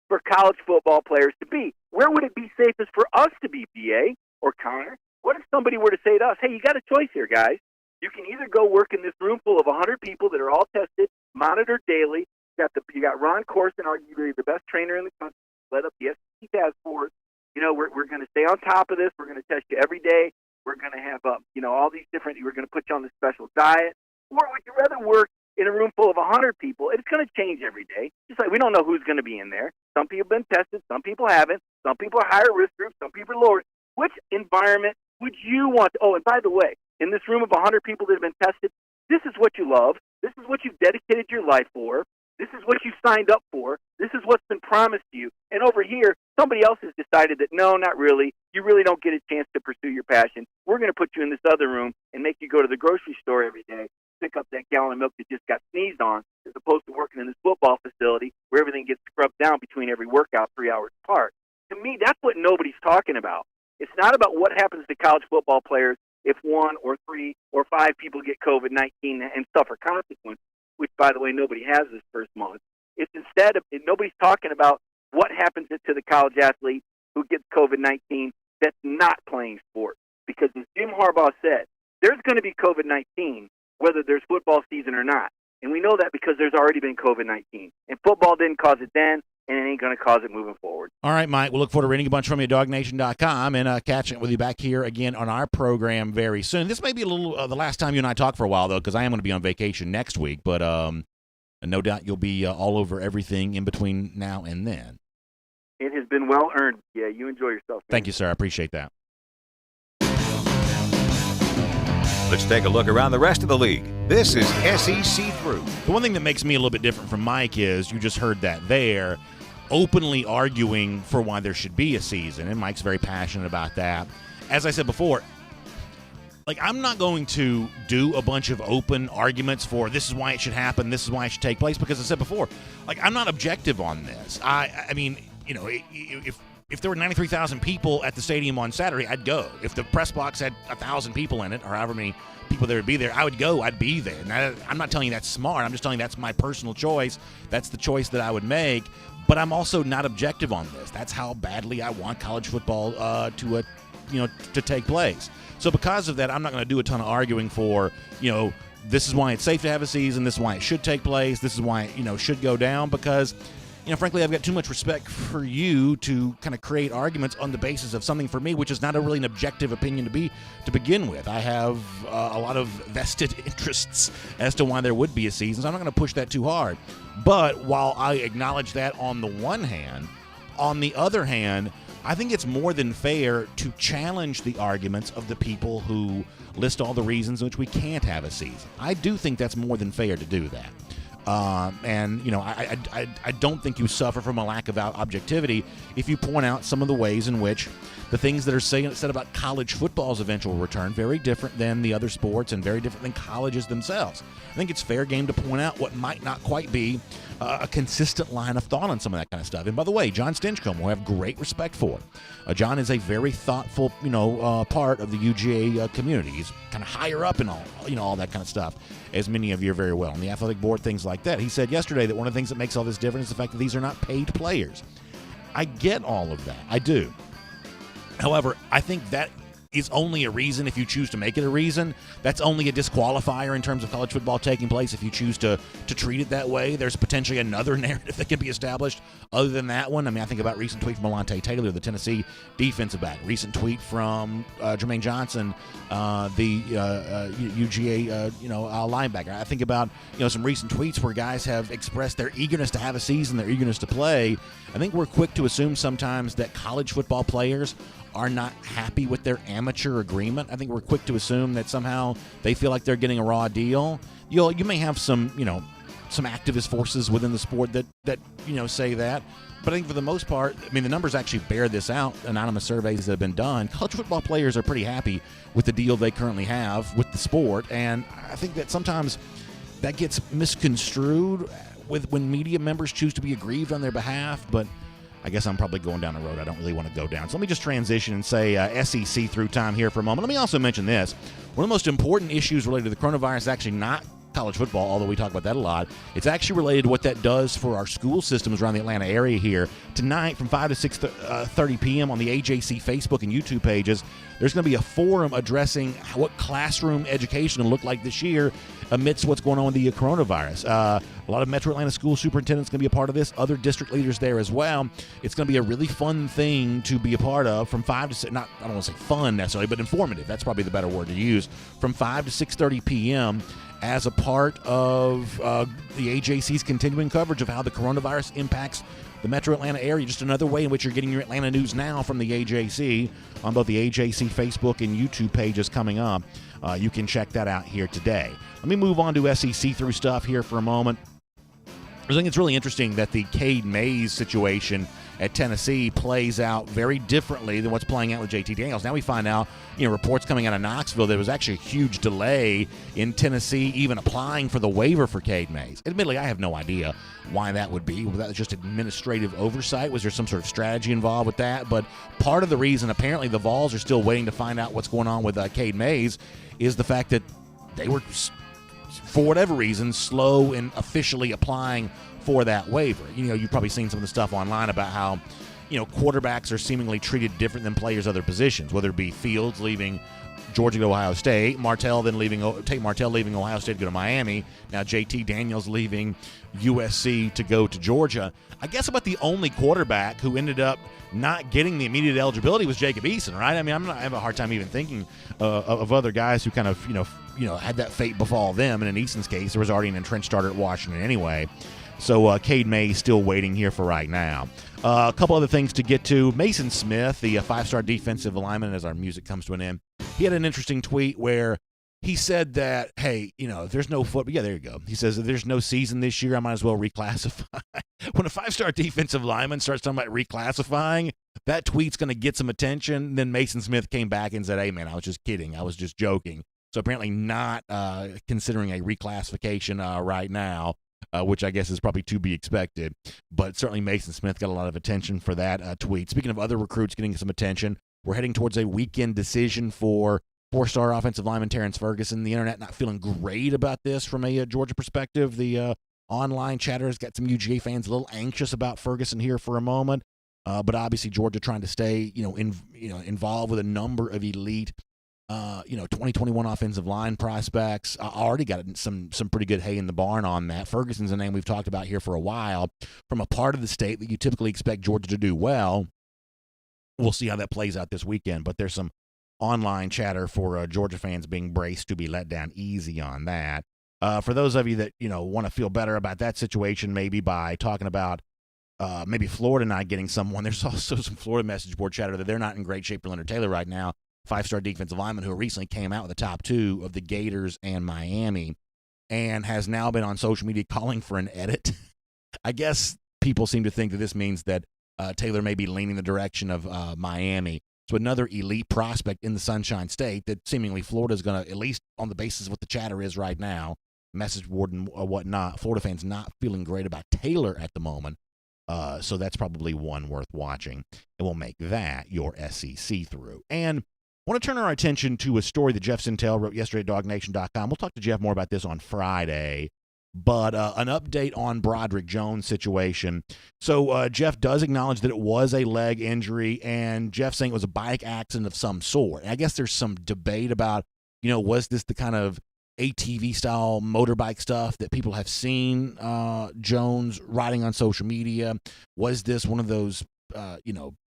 for college football players to be? Where would it be safest for us to be, BA or Connor? What if somebody were to say to us, hey, you got a choice here, guys. You can either go work in this room full of 100 people that are all tested, monitored daily. You got Ron Corson, arguably the best trainer in the country, led up the SEC task force. You know, we're going to stay on top of this. We're going to test you every day. We're going to have, all these different, we're going to put you on this special diet. Or would you rather work in a room full of 100 people? It's going to change every day. Just like we don't know who's going to be in there. Some people have been tested. Some people haven't. Some people are higher risk groups. Some people are lower. Which environment would you want? Oh, and by the way, in this room of 100 people that have been tested, this is what you love. This is what you've dedicated your life for. This is what you signed up for. This is what's been promised to you. And over here, somebody else has decided that, no, not really. You really don't get a chance to pursue your passion. We're going to put you in this other room and make you go to the grocery store every day, pick up that gallon of milk that just got sneezed on, as opposed to working in this football facility where everything gets scrubbed down between every workout 3 hours apart. To me, that's what nobody's talking about. It's not about what happens to college football players if 1 or 3 or 5 people get COVID-19 and suffer consequences, which, by the way, nobody has this first month. It's instead of, nobody's talking about what happens to the college athlete who gets COVID-19 that's not playing sports. Because as Jim Harbaugh said, there's going to be COVID-19 whether there's football season or not. And we know that because there's already been COVID-19. And football didn't cause it then, and it ain't going to cause it moving forward. All right, Mike, we'll look forward to reading a bunch from you at DawgNation.com and catching it with you back here again on our program very soon. This may be a little the last time you and I talk for a while, though, because I am going to be on vacation next week. But no doubt you'll be all over everything in between now and then. It has been well earned. Yeah, you enjoy yourself, man. Thank you, sir. I appreciate that. Let's take a look around the rest of the league. This is SEC Through. The one thing that makes me a little bit different from Mike is you just heard that there, openly arguing for why there should be a season, and Mike's very passionate about that. As I said before, I'm not going to do a bunch of open arguments for this is why it should happen, this is why it should take place, because I said before, I'm not objective on this. I mean, if there were 93,000 people at the stadium on Saturday, I'd go. If the press box had 1,000 people in it, or however many people there would be there, I would go. I'd be there. And I'm not telling you that's smart. I'm just telling you that's my personal choice. That's the choice that I would make. But I'm also not objective on this. That's how badly I want college football to take place. So because of that, I'm not going to do a ton of arguing for, this is why it's safe to have a season. This is why it should take place. This is why it should go down, because frankly, I've got too much respect for you to kind of create arguments on the basis of something for me, which is not really an objective opinion to begin with. I have a lot of vested interests as to why there would be a season, so I'm not going to push that too hard. But while I acknowledge that on the one hand, on the other hand, I think it's more than fair to challenge the arguments of the people who list all the reasons in which we can't have a season. I do think that's more than fair to do that. I don't think you suffer from a lack of objectivity if you point out some of the ways in which the things that are said about college football's eventual return very different than the other sports and very different than colleges themselves. I think it's fair game to point out what might not quite be a consistent line of thought on some of that kind of stuff. And by the way, John Stinchcomb, who I have great respect for. John is a very thoughtful, part of the UGA community. He's kind of higher up in all that kind of stuff, as many of you are very well. On the athletic board, things like that. He said yesterday that one of the things that makes all this different is the fact that these are not paid players. I get all of that. I do. However, I think that is only a reason if you choose to make it a reason. That's only a disqualifier in terms of college football taking place if you choose to treat it that way. There's potentially another narrative that can be established other than that one. I mean, I think about recent tweet from Alontae Taylor, the Tennessee defensive back. Recent tweet from Jermaine Johnson, the UGA linebacker. I think about some recent tweets where guys have expressed their eagerness to have a season, their eagerness to play. I think we're quick to assume sometimes that college football players are not happy with their amateur agreement. I think we're quick to assume that somehow they feel like they're getting a raw deal. You may have some activist forces within the sport that say that, But I think for the most part, I mean, the numbers actually bear this out. Anonymous surveys that have been done. College football players are pretty happy with the deal they currently have with the sport. And I think that sometimes that gets misconstrued when media members choose to be aggrieved on their behalf. But I guess I'm probably going down a road I don't really want to go down. So let me just transition and say SEC through time here for a moment. Let me also mention this. One of the most important issues related to the coronavirus is actually not college football, although we talk about that a lot. It's actually related to what that does for our school systems around the Atlanta area here. Tonight from 5 to 6:30 p.m. on the AJC Facebook and YouTube pages, there's going to be a forum addressing what classroom education will look like this year amidst what's going on with the coronavirus. A lot of Metro Atlanta school superintendents going to be a part of this, other district leaders there as well. It's going to be a really fun thing to be a part of from 5 to 6, I don't want to say fun necessarily, but informative. That's probably the better word to use. From 5 to 6:30 p.m. as a part of the AJC's continuing coverage of how the coronavirus impacts the Metro Atlanta area. Just another way in which you're getting your Atlanta news now from the AJC on both the AJC Facebook and YouTube pages coming up. You can check that out here today. Let me move on to SEC through stuff here for a moment. I think it's really interesting that the Cade Mays situation at Tennessee plays out very differently than what's playing out with JT Daniels. Now we find out, reports coming out of Knoxville that there was actually a huge delay in Tennessee even applying for the waiver for Cade Mays. Admittedly, I have no idea why that would be. Was that just administrative oversight? Was there some sort of strategy involved with that? But part of the reason apparently the Vols are still waiting to find out what's going on with Cade Mays is the fact that they were, for whatever reason, slow in officially applying for that waiver. You've probably seen some of the stuff online about how, quarterbacks are seemingly treated different than players other positions, whether it be Fields leaving Georgia to Ohio State, Tate Martell leaving Ohio State to go to Miami, now JT Daniels leaving USC to go to Georgia. I guess about the only quarterback who ended up not getting the immediate eligibility was Jacob Eason, right? I mean, I have a hard time even thinking of other guys who kind of, had that fate befall them. And in Eason's case, there was already an entrenched starter at Washington anyway. So Cade May still waiting here for right now. A couple other things to get to. Mason Smith, the five-star defensive lineman, as our music comes to an end, he had an interesting tweet where he said that, hey, if there's no football, yeah, there you go. He says, if there's no season this year, I might as well reclassify. When a five-star defensive lineman starts talking about reclassifying, that tweet's going to get some attention. Then Mason Smith came back and said, hey, man, I was just kidding. I was just joking. So apparently not considering a reclassification right now. Which I guess is probably to be expected. But certainly Mason Smith got a lot of attention for that tweet. Speaking of other recruits getting some attention, we're heading towards a weekend decision for four-star offensive lineman Terrence Ferguson. The internet not feeling great about this from a Georgia perspective. The online chatter has got some UGA fans a little anxious about Ferguson here for a moment. But obviously Georgia trying to stay involved with a number of elite 2021 offensive line prospects. I already got some pretty good hay in the barn on that. Ferguson's a name we've talked about here for a while. From a part of the state that you typically expect Georgia to do well, we'll see how that plays out this weekend. But there's some online chatter for Georgia fans being braced to be let down easy on that. For those of you that want to feel better about that situation, maybe by talking about maybe Florida not getting someone, there's also some Florida message board chatter that they're not in great shape for Leonard Taylor right now. Five-star defensive lineman who recently came out with the top two of the Gators and Miami and has now been on social media calling for an edit. I guess people seem to think that this means that Taylor may be leaning the direction of Miami. So another elite prospect in the Sunshine State that seemingly Florida is going to, at least on the basis of what the chatter is right now, message board and whatnot, Florida fans not feeling great about Taylor at the moment. So that's probably one worth watching. And we'll make that your SEC through. And I want to turn our attention to a story that Jeff Sintel wrote yesterday at DawgNation.com. We'll talk to Jeff more about this on Friday, but an update on Broderick Jones' situation. So Jeff does acknowledge that it was a leg injury, and Jeff saying it was a bike accident of some sort. And I guess there's some debate about, was this the kind of ATV-style motorbike stuff that people have seen Jones riding on social media? Was this one of those,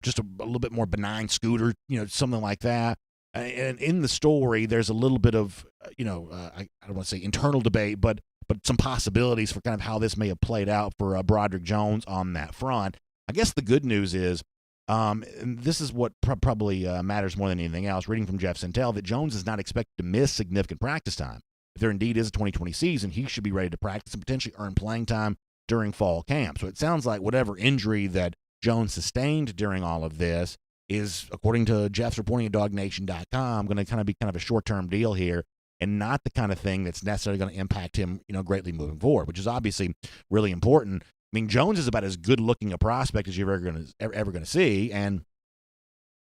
just a little bit more benign scooter, something like that? And in the story, there's a little bit of, I don't want to say internal debate, but some possibilities for kind of how this may have played out for Broderick Jones on that front. I guess the good news is, and this is what probably matters more than anything else, reading from Jeff Sintel, that Jones is not expected to miss significant practice time. If there indeed is a 2020 season, he should be ready to practice and potentially earn playing time during fall camp. So it sounds like whatever injury that Jones sustained during all of this is, according to Jeff's reporting at DawgNation.com, going to kind of a short-term deal here, and not the kind of thing that's necessarily going to impact him, greatly moving forward, which is obviously really important. I mean, Jones is about as good-looking a prospect as you're ever going to see, and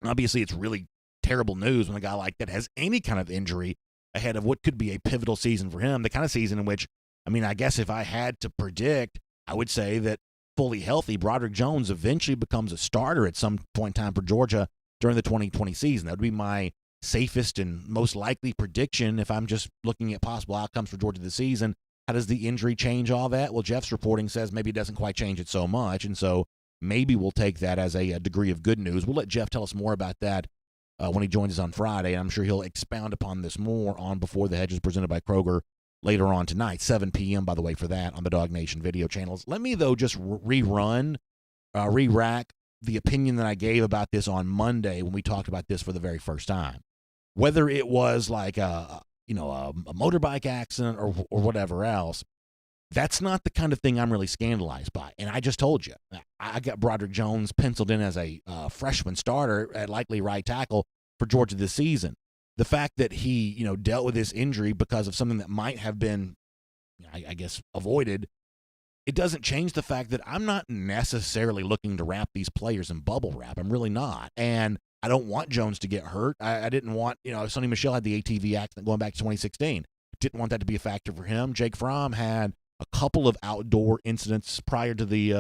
obviously it's really terrible news when a guy like that has any kind of injury ahead of what could be a pivotal season for him, the kind of season in which, I guess if I had to predict, I would say that fully healthy, Broderick Jones eventually becomes a starter at some point in time for Georgia during the 2020 season. That would be my safest and most likely prediction if I'm just looking at possible outcomes for Georgia this season. How does the injury change all that? Well, Jeff's reporting says maybe it doesn't quite change it so much, and so maybe we'll take that as a degree of good news. We'll let Jeff tell us more about that when he joins us on Friday, and I'm sure he'll expound upon this more on Before the Hedges, presented by Kroger, later on tonight, 7 p.m., by the way, for that on the DawgNation video channels. Let me, though, just re-rack the opinion that I gave about this on Monday when we talked about this for the very first time. Whether it was like a motorbike accident or whatever else, that's not the kind of thing I'm really scandalized by. And I just told you, I got Broderick Jones penciled in as a freshman starter at likely right tackle for Georgia this season. The fact that he, dealt with this injury because of something that might have been, I guess, avoided, it doesn't change the fact that I'm not necessarily looking to wrap these players in bubble wrap. I'm really not. And I don't want Jones to get hurt. I didn't want, Sonny Michel had the ATV accident going back to 2016. Didn't want that to be a factor for him. Jake Fromm had a couple of outdoor incidents prior to the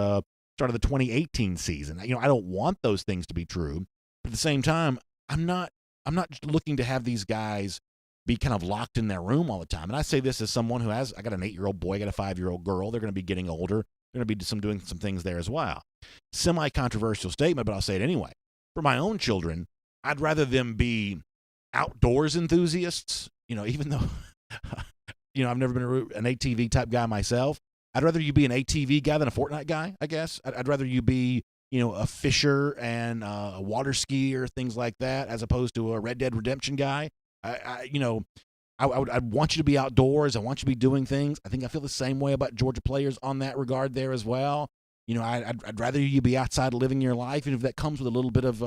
start of the 2018 season. I don't want those things to be true. But at the same time, I'm not looking to have these guys be kind of locked in their room all the time. And I say this as someone who I got an 8-year-old boy, I got a 5-year-old girl. They're going to be getting older. They're going to be doing some things there as well. Semi-controversial statement, but I'll say it anyway. For my own children, I'd rather them be outdoors enthusiasts, even though, I've never been an ATV type guy myself. I'd rather you be an ATV guy than a Fortnite guy, I guess. I'd rather you be, a fisher and a water skier, things like that, as opposed to a Red Dead Redemption guy. I'd want you to be outdoors. I want you to be doing things. I feel the same way about Georgia players on that regard there as well. I'd rather you be outside living your life, even if that comes with a little bit of,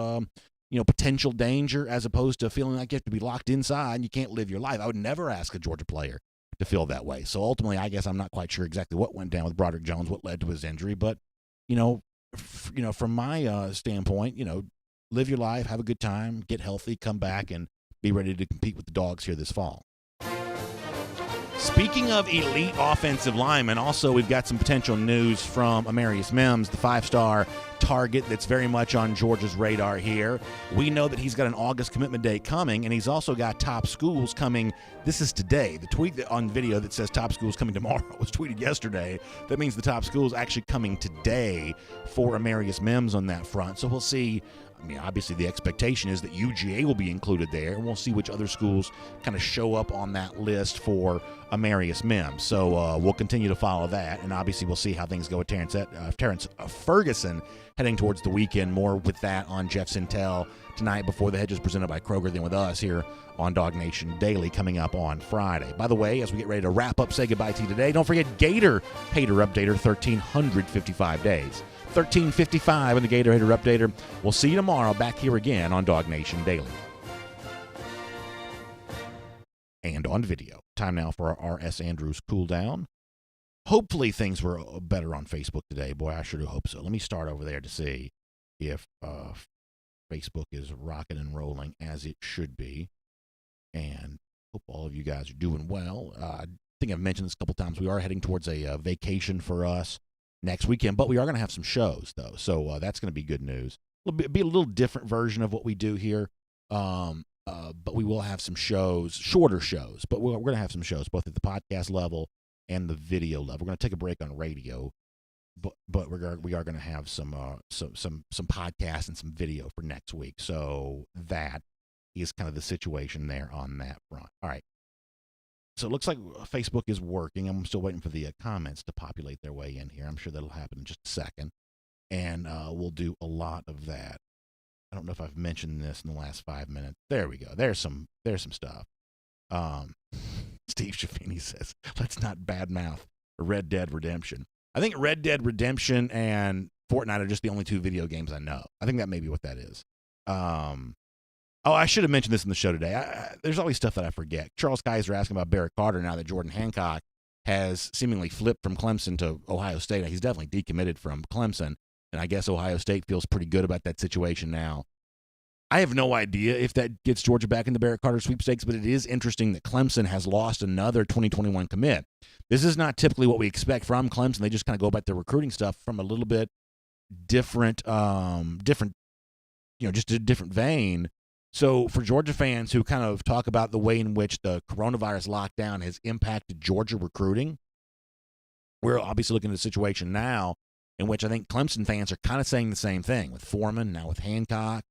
potential danger, as opposed to feeling like you have to be locked inside and you can't live your life. I would never ask a Georgia player to feel that way. So ultimately, I guess I'm not quite sure exactly what went down with Broderick Jones, what led to his injury. But, from my standpoint, live your life, have a good time, get healthy, come back, and be ready to compete with the Dogs here this fall. Speaking of elite offensive linemen, also we've got some potential news from Amarius Mims, the 5-star target that's very much on Georgia's radar here. We know that he's got an August commitment date coming, and he's also got top schools coming. This is today. The tweet on video that says top schools coming tomorrow was tweeted yesterday. That means the top schools actually coming today for Amarius Mims on that front. So we'll see. Obviously the expectation is that UGA will be included there, and we'll see which other schools kind of show up on that list for Amarius Mims. So we'll continue to follow that, and obviously we'll see how things go with Terrence Ferguson heading towards the weekend. More with that on Jeff's Intel tonight Before the Hedges, presented by Kroger, then with us here on DawgNation Daily coming up on Friday. By the way, as we get ready to wrap up, say goodbye to you today, don't forget Gator Hater Updater, 1,355 days. 1355 in the Gator Hater Updater. We'll see you tomorrow back here again on DawgNation Daily. And on video. Time now for our R.S. Andrews cool down. Hopefully things were better on Facebook today. Boy, I sure do hope so. Let me start over there to see if Facebook is rocking and rolling as it should be. And hope all of you guys are doing well. I think I've mentioned this a couple times. We are heading towards a vacation for us next weekend, but we are going to have some shows, though. So that's going to be good news. It'll be a little different version of what we do here. But we will have some shows, shorter shows, but we're going to have some shows both at the podcast level and the video level. We're going to take a break on radio, but we are going to have some podcasts and some video for next week. So that is kind of the situation there on that front. All right. So it looks like Facebook is working. I'm still waiting for the comments to populate their way in here. I'm sure that'll happen in just a second, and we'll do a lot of that. I don't know if I've mentioned this in the last 5 minutes. There we go. There's some stuff. Steve Shaffini says, let's not badmouth Red Dead Redemption. I think Red Dead Redemption and Fortnite are just the only 2 video games I know. I think that may be what that is. I should have mentioned this in the show today. There's always stuff that I forget. Charles Kaiser asking about Barrett Carter now that Jordan Hancock has seemingly flipped from Clemson to Ohio State. He's definitely decommitted from Clemson, and I guess Ohio State feels pretty good about that situation now. I have no idea if that gets Georgia back in the Barrett Carter sweepstakes, but it is interesting that Clemson has lost another 2021 commit. This is not typically what we expect from Clemson. They just kind of go about their recruiting stuff from a little bit different, just a different vein. So for Georgia fans who kind of talk about the way in which the coronavirus lockdown has impacted Georgia recruiting, we're obviously looking at a situation now in which I think Clemson fans are kind of saying the same thing with Foreman, now with Hancock,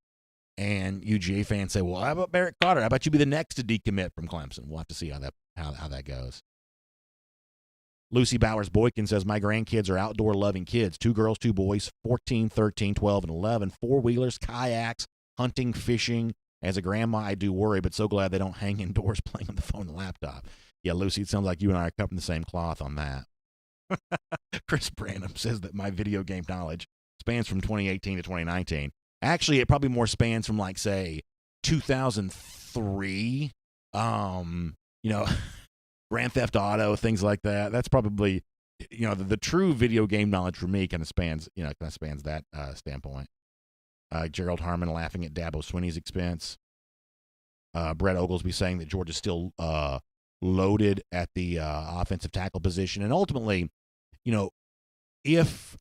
and UGA fans say, well, how about Barrett Carter? How about you be the next to decommit from Clemson? We'll have to see how that goes. Lucy Bowers-Boykin says, my grandkids are outdoor-loving kids. 2 girls, 2 boys, 14, 13, 12, and 11. 4-wheelers, kayaks, hunting, fishing. As a grandma, I do worry, but so glad they don't hang indoors playing on the phone and laptop. Yeah, Lucy, it sounds like you and I are cut from the same cloth on that. Chris Branham says that my video game knowledge spans from 2018 to 2019. Actually, it probably more spans from, like, say, 2003. Grand Theft Auto, things like that. That's probably, the true video game knowledge for me kind of spans that standpoint. Gerald Harmon laughing at Dabo Swinney's expense. Brett Oglesby saying that Georgia's still loaded at the offensive tackle position. And ultimately, if,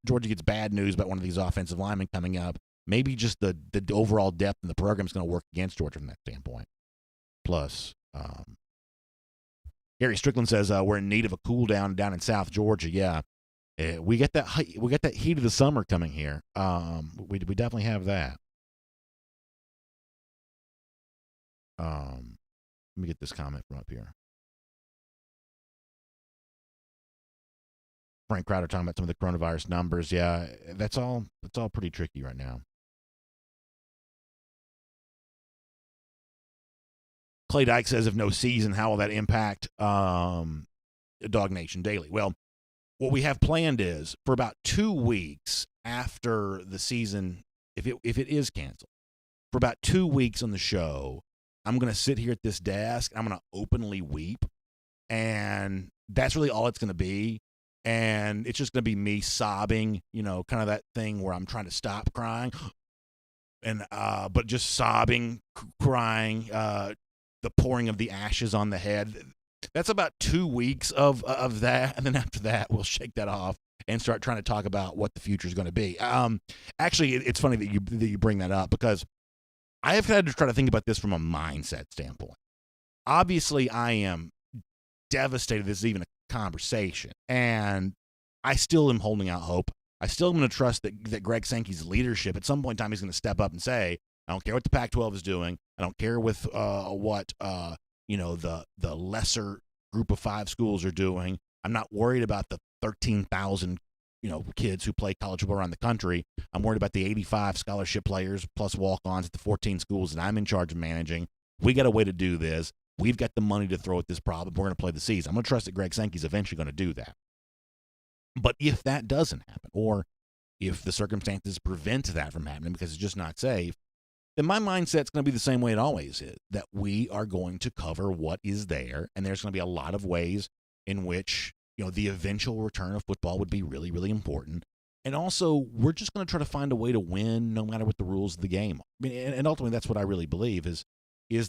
Georgia gets bad news about one of these offensive linemen coming up, maybe just the overall depth in the program is going to work against Georgia from that standpoint. Plus, Gary Strickland says we're in need of a cool down in South Georgia. Yeah. We get that heat of the summer coming here. We definitely have that. Let me get this comment from up here. Frank Crowder talking about some of the coronavirus numbers. Yeah, that's all pretty tricky right now. Clay Dyke says, if no season, how will that impact DawgNation Daily? Well, what we have planned is for about 2 weeks after the season, if it is canceled, for about 2 weeks on the show, I'm going to sit here at this desk. I'm going to openly weep, and that's really all it's going to be. And it's just going to be me sobbing, kind of that thing where I'm trying to stop crying, and but just sobbing, crying, the pouring of the ashes on the head. That's about 2 weeks of that, and then after that, we'll shake that off and start trying to talk about what the future is going to be. Actually, it's funny that you bring that up, because I have had to try to think about this from a mindset standpoint. Obviously, I am devastated this is even a conversation, and I still am holding out hope. I still am going to trust that Greg Sankey's leadership, at some point in time, he's going to step up and say, I don't care what the Pac-12 is doing. I don't care with what the lesser group of 5 schools are doing. I'm not worried about the 13,000 kids who play college football around the country. I'm worried about the 85 scholarship players plus walk-ons at the 14 schools that I'm in charge of managing. We got a way to do this. We've got the money to throw at this problem. We're going to play the season. I'm going to trust that Greg Sankey's eventually going to do that. But if that doesn't happen, or if the circumstances prevent that from happening because it's just not safe, then my mindset's going to be the same way it always is, that we are going to cover what is there, and there's going to be a lot of ways in which the eventual return of football would be really, really important. And also, we're just going to try to find a way to win no matter what the rules of the game are. I mean, and ultimately, that's what I really believe is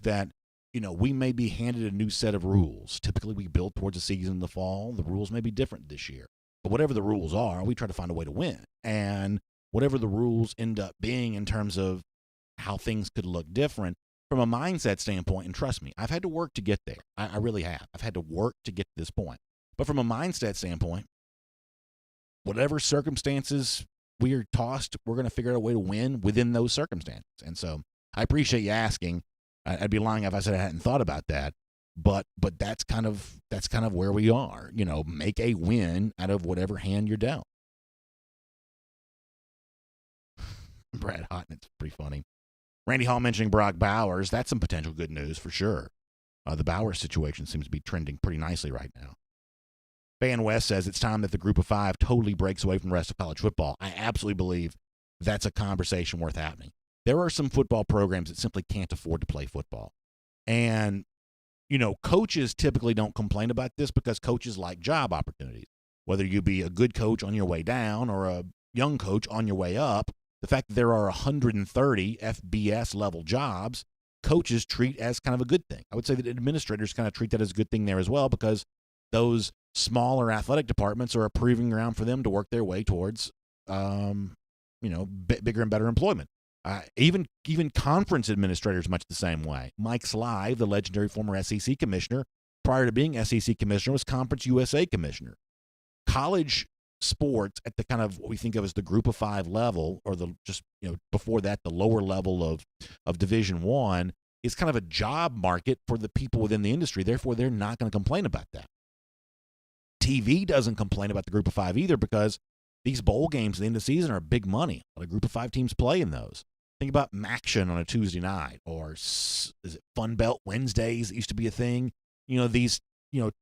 that we may be handed a new set of rules. Typically, we build towards a season in the fall. The rules may be different this year. But whatever the rules are, we try to find a way to win. And whatever the rules end up being in terms of how things could look different, from a mindset standpoint, and trust me, I've had to work to get there. I really have. I've had to work to get to this point. But from a mindset standpoint, whatever circumstances we are tossed, we're going to figure out a way to win within those circumstances. And so I appreciate you asking. I'd be lying if I said I hadn't thought about that. But that's kind of where we are. Make a win out of whatever hand you're dealt. Brad Houghton, it's pretty funny. Randy Hall mentioning Brock Bowers. That's some potential good news for sure. The Bowers situation seems to be trending pretty nicely right now. Van West says it's time that the group of five totally breaks away from the rest of college football. I absolutely believe that's a conversation worth having. There are some football programs that simply can't afford to play football. And, coaches typically don't complain about this because coaches like job opportunities. Whether you be a good coach on your way down or a young coach on your way up, the fact that there are 130 FBS level jobs, coaches treat as kind of a good thing. I would say that administrators kind of treat that as a good thing there as well, because those smaller athletic departments are a proving ground for them to work their way towards, bigger and better employment. Even conference administrators much the same way. Mike Slive, the legendary former SEC commissioner, prior to being SEC commissioner, was Conference USA commissioner. College sports at the kind of what we think of as the group of five level, or before that, the lower level of Division I, is kind of a job market for the people within the industry. Therefore, they're not going to complain about that. TV doesn't complain about the group of five either, because these bowl games at the end of the season are big money. A group of five teams play in those. Think about MACtion on a Tuesday night, or is it Fun Belt Wednesdays? It used to be a thing. These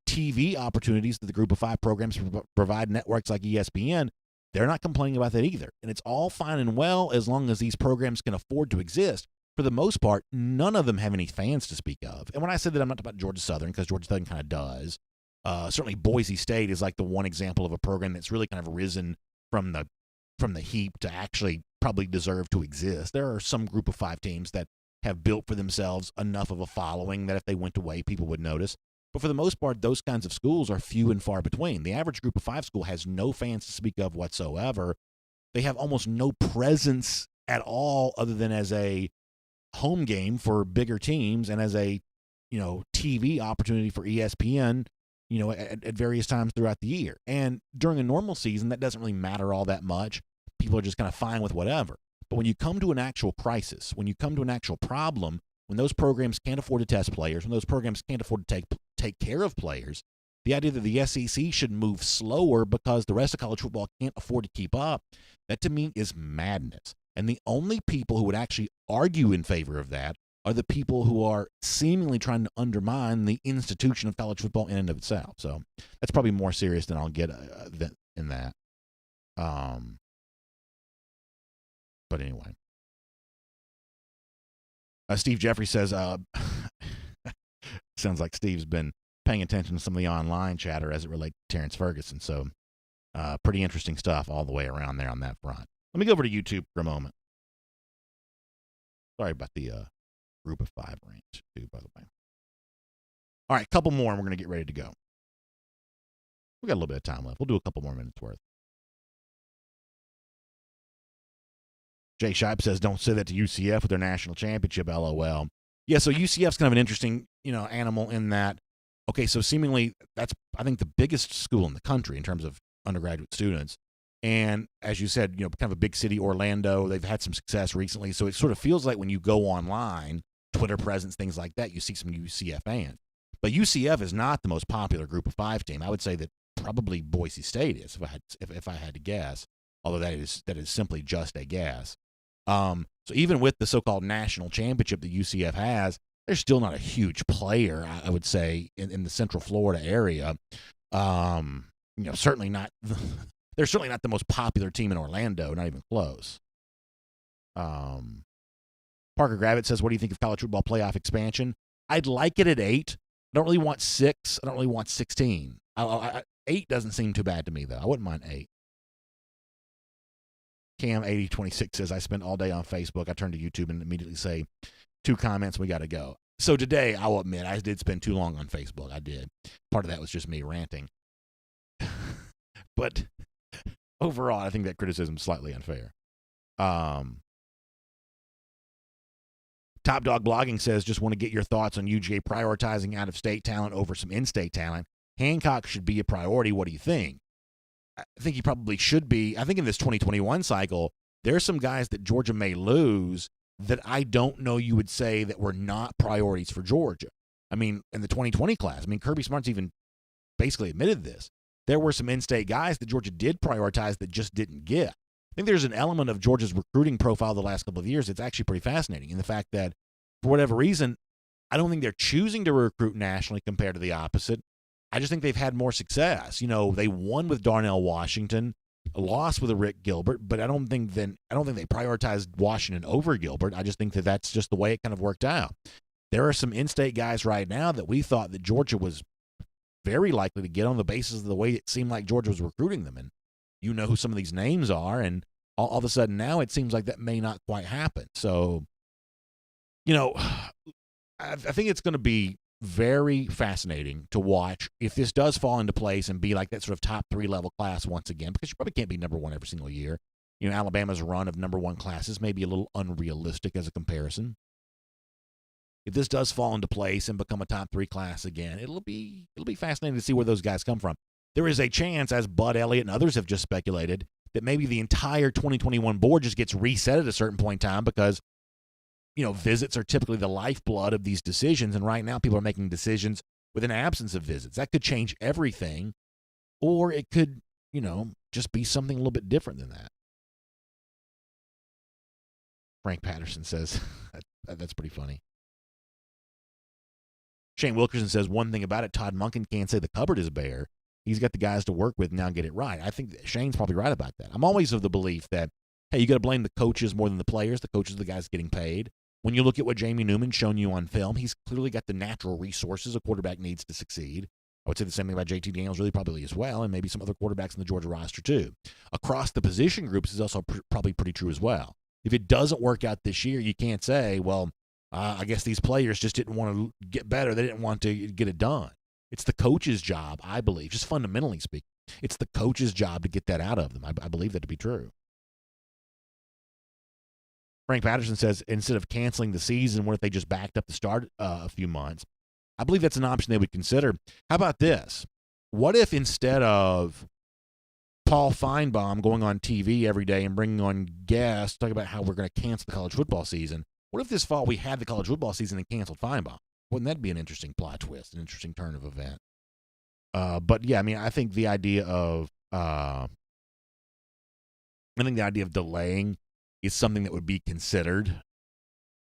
TV opportunities that the group of five programs provide networks like ESPN, they're not complaining about that either. And it's all fine and well as long as these programs can afford to exist. For the most part, none of them have any fans to speak of. And when I said that, I'm not talking about Georgia Southern, because Georgia Southern kind of does. Certainly Boise State is like the one example of a program that's really kind of risen from the heap to actually probably deserve to exist. There are some group of five teams that have built for themselves enough of a following that if they went away, people would notice. But for the most part, those kinds of schools are few and far between. The average group of five school has no fans to speak of whatsoever. They have almost no presence at all other than as a home game for bigger teams and as a, TV opportunity for ESPN, at various times throughout the year. And during a normal season, that doesn't really matter all that much. People are just kind of fine with whatever. But when you come to an actual crisis, when you come to an actual problem, when those programs can't afford to test players, when those programs can't afford to take care of players, the idea that the SEC should move slower because the rest of college football can't afford to keep up, that to me is madness. And the only people who would actually argue in favor of that are the people who are seemingly trying to undermine the institution of college football in and of itself. So that's probably more serious than I'll get in that. But anyway. Steve Jeffrey says, sounds like Steve's been paying attention to some of the online chatter as it relates to Terrence Ferguson. So pretty interesting stuff all the way around there on that front. Let me go over to YouTube for a moment. Sorry about the group of five rant, too, by the way. All right, a couple more, and we're going to get ready to go. We got a little bit of time left. We'll do a couple more minutes worth. Jay Shipe says, don't say that to UCF with their national championship, LOL. Yeah, so UCF's kind of an interesting, animal in that, okay, so seemingly that's, I think, the biggest school in the country in terms of undergraduate students. And as you said, kind of a big city, Orlando, they've had some success recently. So it sort of feels like when you go online, Twitter presence, things like that, you see some UCF fans. But UCF is not the most popular group of five team. I would say that probably Boise State is, if I had to guess, although that is simply just a guess. So even with the so-called national championship that UCF has, they're still not a huge player, I would say, in the Central Florida area. Certainly not. They're certainly not the most popular team in Orlando, not even close. Parker Gravitt says, what do you think of college football playoff expansion? I'd like it at 8. I don't really want 6. I don't really want 16. 8 doesn't seem too bad to me, though. I wouldn't mind 8. Cam8026 says, I spent all day on Facebook. I turn to YouTube and immediately say, 2 comments, we got to go. So today, I'll admit, I did spend too long on Facebook. I did. Part of that was just me ranting. But overall, I think that criticism is slightly unfair. Top Dog Blogging says, just want to get your thoughts on UGA prioritizing out-of-state talent over some in-state talent. Hancock should be a priority. What do you think? I think he probably should be. I think in this 2021 cycle, there's some guys that Georgia may lose that I don't know you would say that were not priorities for Georgia. I mean, in the 2020 class, Kirby Smart's even basically admitted this. There were some in-state guys that Georgia did prioritize that just didn't get. I think there's an element of Georgia's recruiting profile the last couple of years that's actually pretty fascinating in the fact that, for whatever reason, I don't think they're choosing to recruit nationally compared to the opposite. I just think they've had more success. They won with Darnell Washington, lost with a Rick Gilbert, but I don't think they prioritized Washington over Gilbert. I just think that that's just the way it kind of worked out. There are some in-state guys right now that we thought that Georgia was very likely to get on the basis of the way it seemed like Georgia was recruiting them. And you know who some of these names are, and all of a sudden now it seems like that may not quite happen. So, I think it's going to be very fascinating to watch if this does fall into place and be like that sort of top 3 level class once again, because you probably can't be number 1 every single year. Alabama's run of number 1 classes may be a little unrealistic as a comparison. If this does fall into place and become a top 3 class again, it'll be fascinating to see where those guys come from. There is a chance, as Bud Elliott and others have just speculated, that maybe the entire 2021 board just gets reset at a certain point in time because visits are typically the lifeblood of these decisions, and right now people are making decisions with an absence of visits. That could change everything, or it could, just be something a little bit different than that. Frank Patterson says, that's pretty funny. Shane Wilkerson says, one thing about it, Todd Monken can't say the cupboard is bare. He's got the guys to work with now and get it right. I think that Shane's probably right about that. I'm always of the belief that, hey, you got to blame the coaches more than the players. The coaches are the guys getting paid. When you look at what Jamie Newman's shown you on film, he's clearly got the natural resources a quarterback needs to succeed. I would say the same thing about JT Daniels really probably as well, and maybe some other quarterbacks in the Georgia roster too. Across the position groups is also probably pretty true as well. If it doesn't work out this year, you can't say, well, I guess these players just didn't want to get better. They didn't want to get it done. It's the coach's job, I believe, just fundamentally speaking. It's the coach's job to get that out of them. I believe that to be true. Frank Patterson says, instead of canceling the season, what if they just backed up the start a few months? I believe that's an option they would consider. How about this? What if instead of Paul Feinbaum going on TV every day and bringing on guests, talking about how we're going to cancel the college football season, what if this fall we had the college football season and canceled Feinbaum? Wouldn't that be an interesting plot twist, an interesting turn of event? But yeah, I think the idea of delaying is something that would be considered.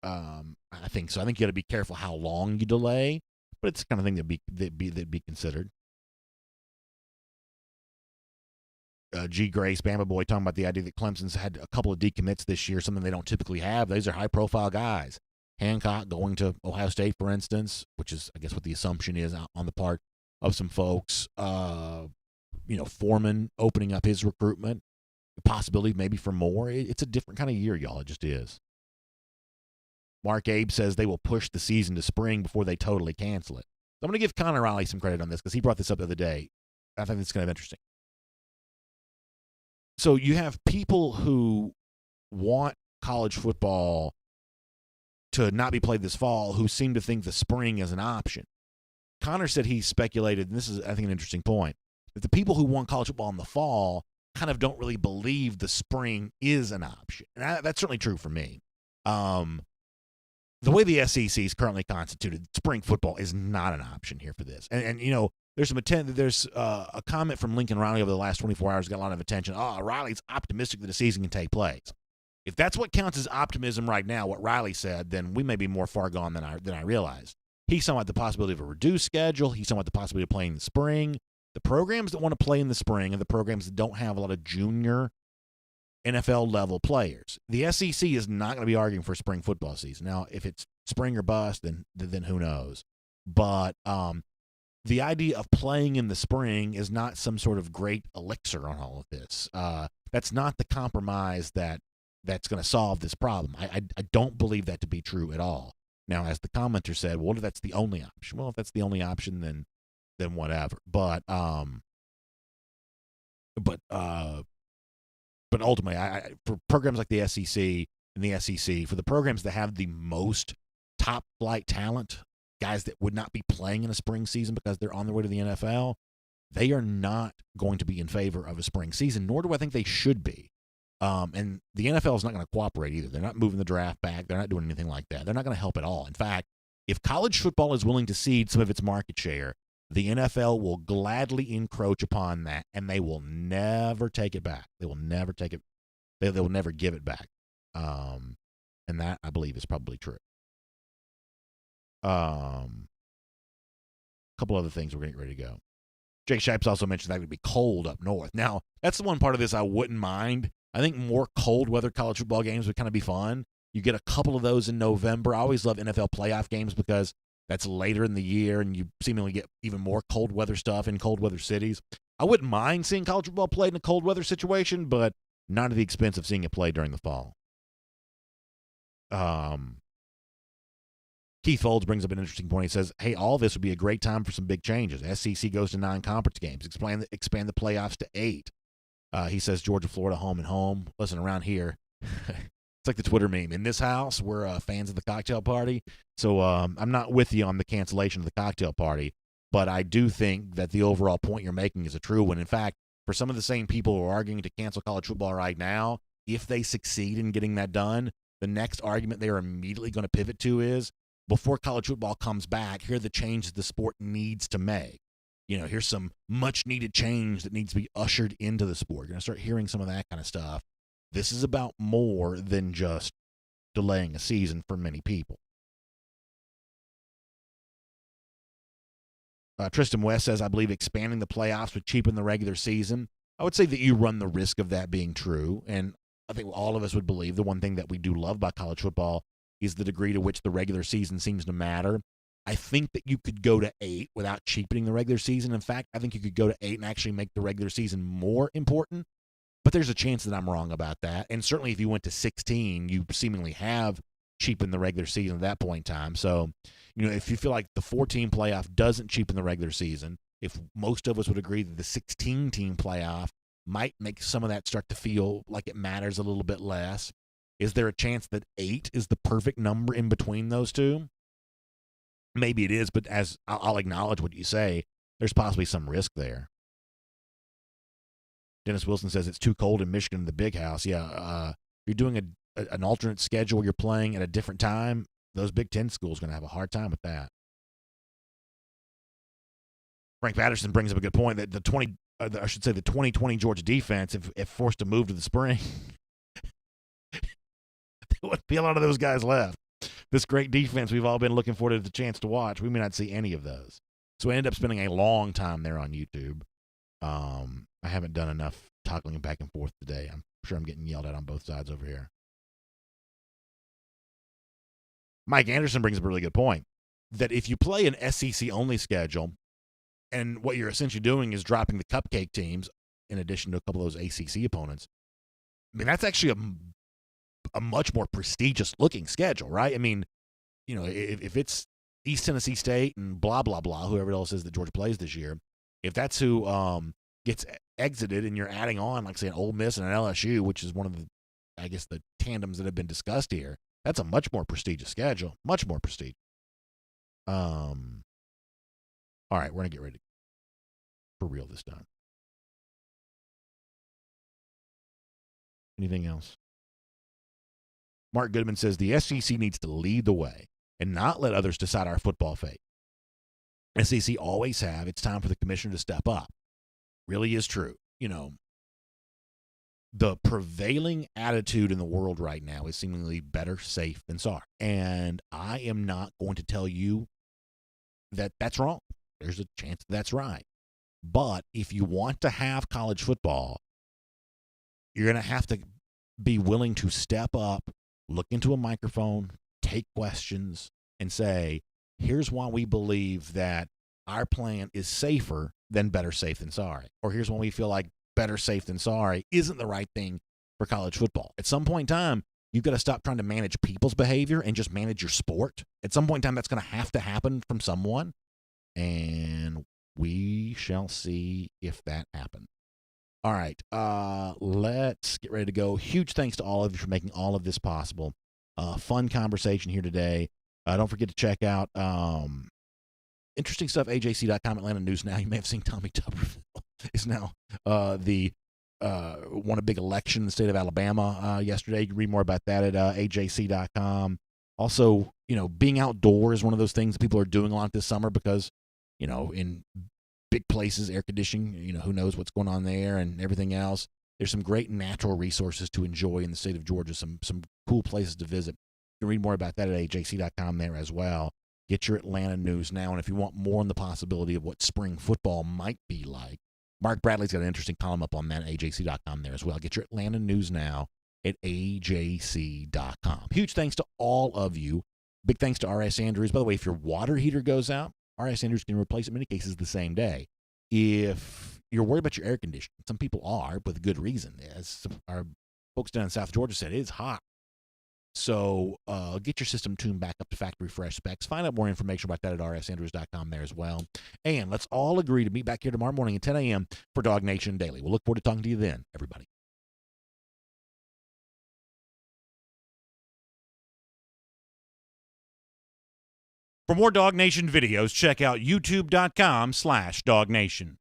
I think so. I think you got to be careful how long you delay, but it's the kind of thing that'd be considered. G. Grace, Bama Boy, talking about the idea that Clemson's had a couple of decommits this year, something they don't typically have. These are high-profile guys. Hancock going to Ohio State, for instance, which is, I guess, what the assumption is on the part of some folks. Foreman opening up his recruitment. Possibility maybe for more. It's a different kind of year, y'all. It just is. Mark Abe says they will push the season to spring before they totally cancel it. So I'm going to give Connor Riley some credit on this because he brought this up the other day. I think it's kind of interesting. So you have people who want college football to not be played this fall who seem to think the spring is an option. Connor said he speculated, and this is, I think, an interesting point, that the people who want college football in the fall kind of don't really believe the spring is an option. And that's certainly true for me. The way the SEC is currently constituted, spring football is not an option here for this. And there's a comment from Lincoln Riley over the last 24 hours that got a lot of attention. Riley's optimistic that the season can take place. If that's what counts as optimism right now, what Riley said, then we may be more far gone than I realized. He's talking about the possibility of a reduced schedule. He's talking about the possibility of playing in the spring. The programs that want to play in the spring are the programs that don't have a lot of junior NFL-level players. The SEC is not going to be arguing for a spring football season. Now, if it's spring or bust, then who knows? But the idea of playing in the spring is not some sort of great elixir on all of this. That's not the compromise that's going to solve this problem. I don't believe that to be true at all. Now, as the commenter said, what if that's the only option? Well, if that's the only option, then whatever. But ultimately, for programs like the SEC and the SEC, for the programs that have the most top flight talent, guys that would not be playing in a spring season because they're on their way to the NFL, they are not going to be in favor of a spring season, nor do I think they should be. And the NFL is not going to cooperate either. They're not moving the draft back. They're not doing anything like that. They're not going to help at all. In fact, if college football is willing to cede some of its market share, the NFL will gladly encroach upon that, and they will never take it back. They will never take it. They will never give it back. And that, I believe, is probably true. A couple other things we're getting ready to go. Jake Shipes also mentioned that it would be cold up north. Now, that's the one part of this I wouldn't mind. I think more cold weather college football games would kind of be fun. You get a couple of those in November. I always love NFL playoff games because that's later in the year and you seemingly get even more cold weather stuff in cold weather cities. I wouldn't mind seeing college football played in a cold weather situation, but not at the expense of seeing it played during the fall. Keith Folds brings up an interesting point. He says, hey, all this would be a great time for some big changes. SEC goes to 9 conference games. Expand the playoffs to 8. He says Georgia, Florida, home and home. Listen, around here, it's like the Twitter meme. In this house, we're fans of the cocktail party. So I'm not with you on the cancellation of the cocktail party, but I do think that the overall point you're making is a true one. In fact, for some of the same people who are arguing to cancel college football right now, if they succeed in getting that done, the next argument they are immediately going to pivot to is, before college football comes back, here are the changes the sport needs to make. Here's some much-needed change that needs to be ushered into the sport. You're going to start hearing some of that kind of stuff. This is about more than just delaying a season for many people. Tristan West says, I believe expanding the playoffs would cheapen the regular season. I would say that you run the risk of that being true, and I think all of us would believe the one thing that we do love about college football is the degree to which the regular season seems to matter. I think that you could go to 8 without cheapening the regular season. In fact, I think you could go to 8 and actually make the regular season more important. But there's a chance that I'm wrong about that. And certainly if you went to 16, you seemingly have cheapened the regular season at that point in time. So, if you feel like the 14 playoff doesn't cheapen the regular season, if most of us would agree that the 16-team playoff might make some of that start to feel like it matters a little bit less, is there a chance that 8 is the perfect number in between those two? Maybe it is, but as I'll acknowledge what you say, there's possibly some risk there. Dennis Wilson says it's too cold in Michigan in the big house. Yeah, you're doing an alternate schedule, you're playing at a different time, those Big Ten schools are going to have a hard time with that. Frank Patterson brings up a good point that the 2020 Georgia defense, if forced to move to the spring, there wouldn't be a lot of those guys left. This great defense we've all been looking forward to the chance to watch, we may not see any of those. So I ended up spending a long time there on YouTube. I haven't done enough toggling back and forth today. I'm sure I'm getting yelled at on both sides over here. Mike Anderson brings up a really good point, that if you play an SEC-only schedule, and what you're essentially doing is dropping the cupcake teams in addition to a couple of those ACC opponents, I mean, that's actually a much more prestigious-looking schedule, right? I mean, if it's East Tennessee State and blah, blah, blah, whoever else is that Georgia plays this year, if that's who gets exited and you're adding on, like, say, an Ole Miss and an LSU, which is one of the tandems that have been discussed here, that's a much more prestigious schedule, much more prestigious. All right, we're going to get ready for real this time. Anything else? Mark Goodman says the SEC needs to lead the way and not let others decide our football fate. SEC always have. It's time for the commissioner to step up. Really is true. The prevailing attitude in the world right now is seemingly better safe than sorry. And I am not going to tell you that that's wrong. There's a chance that's right. But if you want to have college football, you're going to have to be willing to step up, look into a microphone, take questions, and say, here's why we believe that our plan is safer than better safe than sorry. Or here's why we feel like better safe than sorry isn't the right thing for college football. At some point in time, you've got to stop trying to manage people's behavior and just manage your sport. At some point in time, that's going to happen from someone, and we shall see if that happens. All right, let's get ready to go. Huge thanks to all of you for making all of this possible. Fun conversation here today. Don't forget to check out interesting stuff, AJC.com, Atlanta News Now. You may have seen Tommy Tuberville is now won a big election in the state of Alabama yesterday. You can read more about that at AJC.com. Also, being outdoors is one of those things that people are doing a lot this summer because, in big places, air conditioning, who knows what's going on there and everything else. There's some great natural resources to enjoy in the state of Georgia, some cool places to visit. You can read more about that at AJC.com there as well. Get your Atlanta news now. And if you want more on the possibility of what spring football might be like, Mark Bradley's got an interesting column up on that at AJC.com there as well. Get your Atlanta news now at AJC.com. Huge thanks to all of you. Big thanks to R.S. Andrews. By the way, if your water heater goes out, R.S. Andrews can replace it in many cases the same day. If you're worried about your air conditioning, some people are, with good reason. As our folks down in South Georgia said, it's hot. So get your system tuned back up to factory fresh specs. Find out more information about that at rsandrews.com there as well. And let's all agree to meet back here tomorrow morning at 10 a.m. for DawgNation Daily. We'll look forward to talking to you then, everybody. For more DawgNation videos, check out youtube.com/DawgNation.